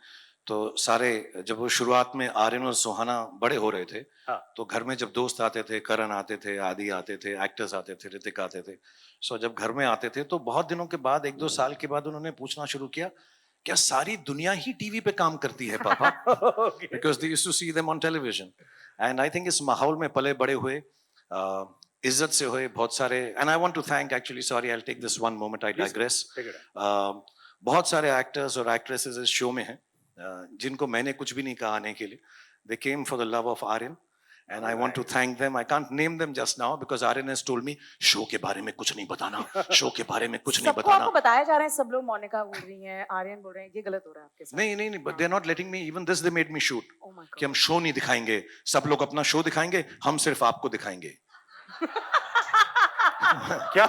तो सारे जब वो शुरुआत में आर्यन और सुहाना बड़े हो रहे थे, तो घर में जब दोस्त आते थे, करण आते थे, आदि आते थे, एक्टर्स आते थे, ऋतिक आते थे। सो जब घर में आते थे तो बहुत दिनों के बाद, 1-2 साल के बाद उन्होंने पूछना शुरू किया, क्या सारी दुनिया ही टीवी पे काम करती है पापा? Because they used to see them on television. And I think इस माहौल में पले बड़े हुए, इज्जत से हुए बहुत सारे। And I want to thank, actually sorry, I will take this one moment, I digress. बहुत सारे एक्टर्स और एक्ट्रेसेस इस शो में हैं जिनको मैंने कुछ भी नहीं कहा आने के लिए। They came for the love of Aryan, and I want to thank them. I can't name them just now because Aryan has told me, show के बारे में कुछ नहीं बताना, शो के बारे में कुछ नहीं सबको बताना। आपको बताया जा रहा है, सब लोग मोनिका बोल रही हैं, आर्यन बोल रहे हैं, ये गलत हो रहा है आपके साथ। नहीं, but they are not letting me, even this they made me shoot कि हम शो नहीं दिखाएंगे, सब लोग अपना शो दिखाएंगे, हम सिर्फ आपको दिखाएंगे। क्या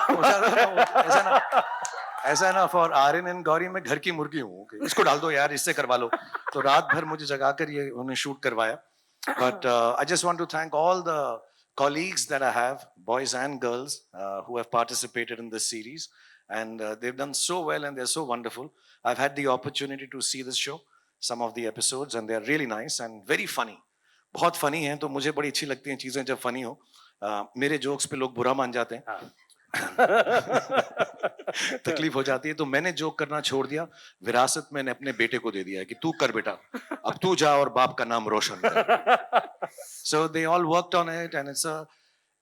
ऐसा ना फॉर आर्यन एंड गौरी मैं घर की मुर्गी हूँ, इसको डाल दो यार, इससे करवा लो। तो रात भर मुझे जगाकर ये उन्हें शूट करवाया। But I just want to thank all the colleagues that I have, boys and girls, who have participated in this series, and they've done so well and they're so wonderful. I've had the opportunity to see this show, some of the episodes, and they're really nice and very funny. बहुत funny हैं, तो मुझे बड़ी अच्छी लगती हैं चीजें जब funny हो। मेरे जोक्स पे लोग बुरा मान जाते हैं, तकलीफ हो जाती है, तो मैंने जोक करना छोड़ दिया। विरासत मैंने अपने बेटे को दे दिया है कि तू कर बेटा, अब तू जा और बाप का नाम रोशन कर। So they all worked on it, and it's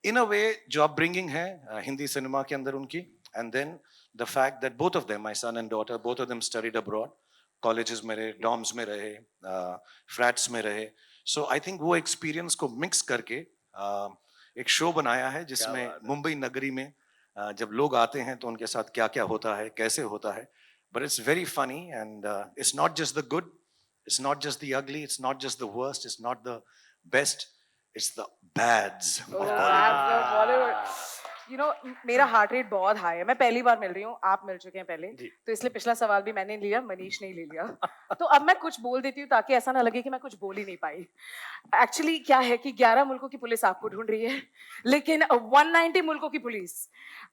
in a way जो upbringing है हिंदी सिनेमा के अंदर उनकी, and then the fact that both of them, my son and daughter, both of them studied abroad, colleges में रहे, dorms में रहे, flats में रहे। So I think वो experience को mix करके एक शो बनाया है जिसमें मुंबई नगरी में जब लोग आते हैं तो उनके साथ क्या क्या होता है, कैसे होता है। But it's very funny, and it's not just the good, it's not just the ugly, it's not just the worst, it's not the best, it's the bads of Bollywood. you know, मेरा heart rate बहुत high है. मैं पहली बार मिल रही हूँ, आप मिल चुके हैं पहले, तो इसलिए पिछला सवाल भी मैंने लिया, मनीष ने ही ले लिया. तो अब मैं कुछ बोल देती हूँ ताकि ऐसा ना लगे कि मैं कुछ बोल ही नहीं पाई. एक्चुअली क्या है कि 11 मुल्कों की पुलिस आपको ढूंढ रही है, लेकिन 190 मुल्कों की पुलिस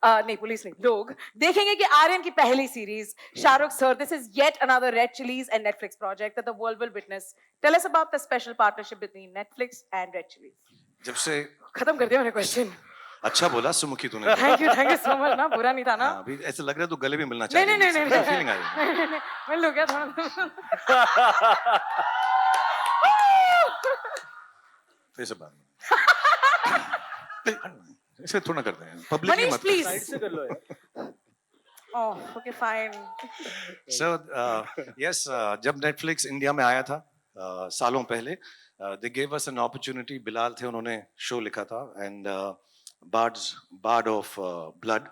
नहीं, लोग देखेंगे कि आर्यन की पहली series. Shahrukh sir, this is yet another Red Chillies and Netflix project that the world will witness. Tell us about the special partnership between Netflix and Red Chillies. जब से खत्म कर दिया मैंने क्वेश्चन. अच्छा बोला सुमुखी तूने. Thank you so much. ना बुरा नहीं था ना. अभी ऐसे लग रहा है तू गले भी मिलना चाहिए. नहीं फीलिंग आई. मैं लोग क्या था. फिर से बात ऐसे थोड़ा करते हैं. पब्लिकली मत प्लीज. साइड से कर लो यार. Oh okay fine. So yes, जब नेटफ्लिक्स इंडिया में आया था सालों पहले, they gave us an opportunity. Bilal थे, उन्होंने शो लिखा था and Bard of Blood,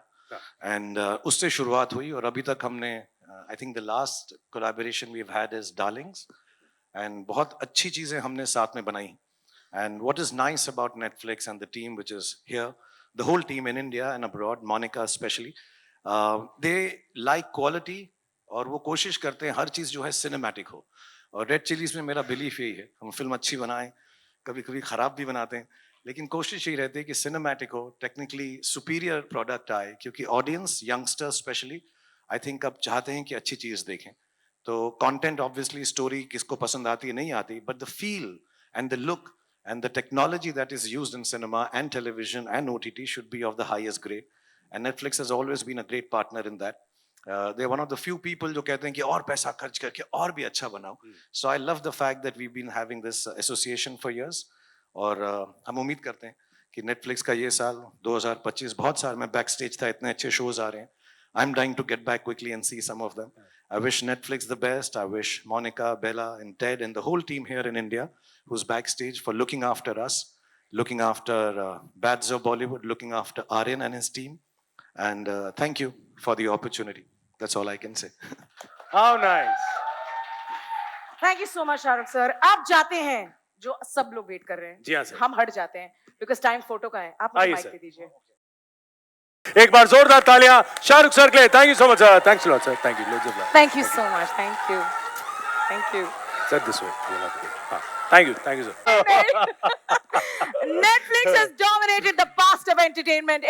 and उससे शुरुआत हुई. और अभी तक हमने I think the last collaboration we have had is Darlings, and बहुत अच्छी चीजें हमने साथ में बनाई. And what is nice about Netflix and the team which is here, the whole team in India and abroad, Monica especially, they like quality और वो कोशिश करते हैं हर चीज़ जो है सिनेमैटिक हो. और रेड चिलीज में मेरा बिलीफ यही है, हम फिल्म अच्छी बनाएं, कभी कभी ख़राब भी बनाते हैं, लेकिन कोशिश यही रहती है कि सिनेमैटिक हो, टेक्निकली सुपीरियर प्रोडक्ट आए, क्योंकि audience, youngsters specially, I think अब चाहते हैं कि अच्छी चीज़ देखें. तो कंटेंट ऑब्वियसली, स्टोरी किसको पसंद आती है नहीं आती, but the feel and the look and the technology that is used in cinema and television and OTT should be of the highest grade. And Netflix has always been a great partner in that. They're one of the few people जो कहते हैं कि और पैसा खर्च करके और भी अच्छा बनाओ. So I love the fact that we've been having this association for years. और हम उम्मीद करते हैं कि Netflix का ये साल 2025 बहुत सारे, मैं बैक स्टेज था, इतने अच्छे शोज आ रहे हैं. I'm dying to get back quickly and see some of them. I wish Netflix the best. I wish Monica, Bella, and Ted, and the whole team here in India, who's backstage, for looking after us, looking after Bad Zo Bollywood, looking after Aryan and his team. And thank you for the opportunity. That's all I can say. How nice. Thank you so much, Shahrukh sir. आप जाते हैं, जो सब लोग wait कर रहे हैं. जी हाँ सर. हम हट जाते हैं, because time फोटो का है. आप मुझे माइक दे दीजिए. एक बार जोरदार तालियां शाहरुख सर के लिए. Thank you so much sir. Thanks lot sir. Thank you. Thank you so much. Thank you. Thank you. Sir, this way. Thank you sir. Netflix has dominated the past of entertainment.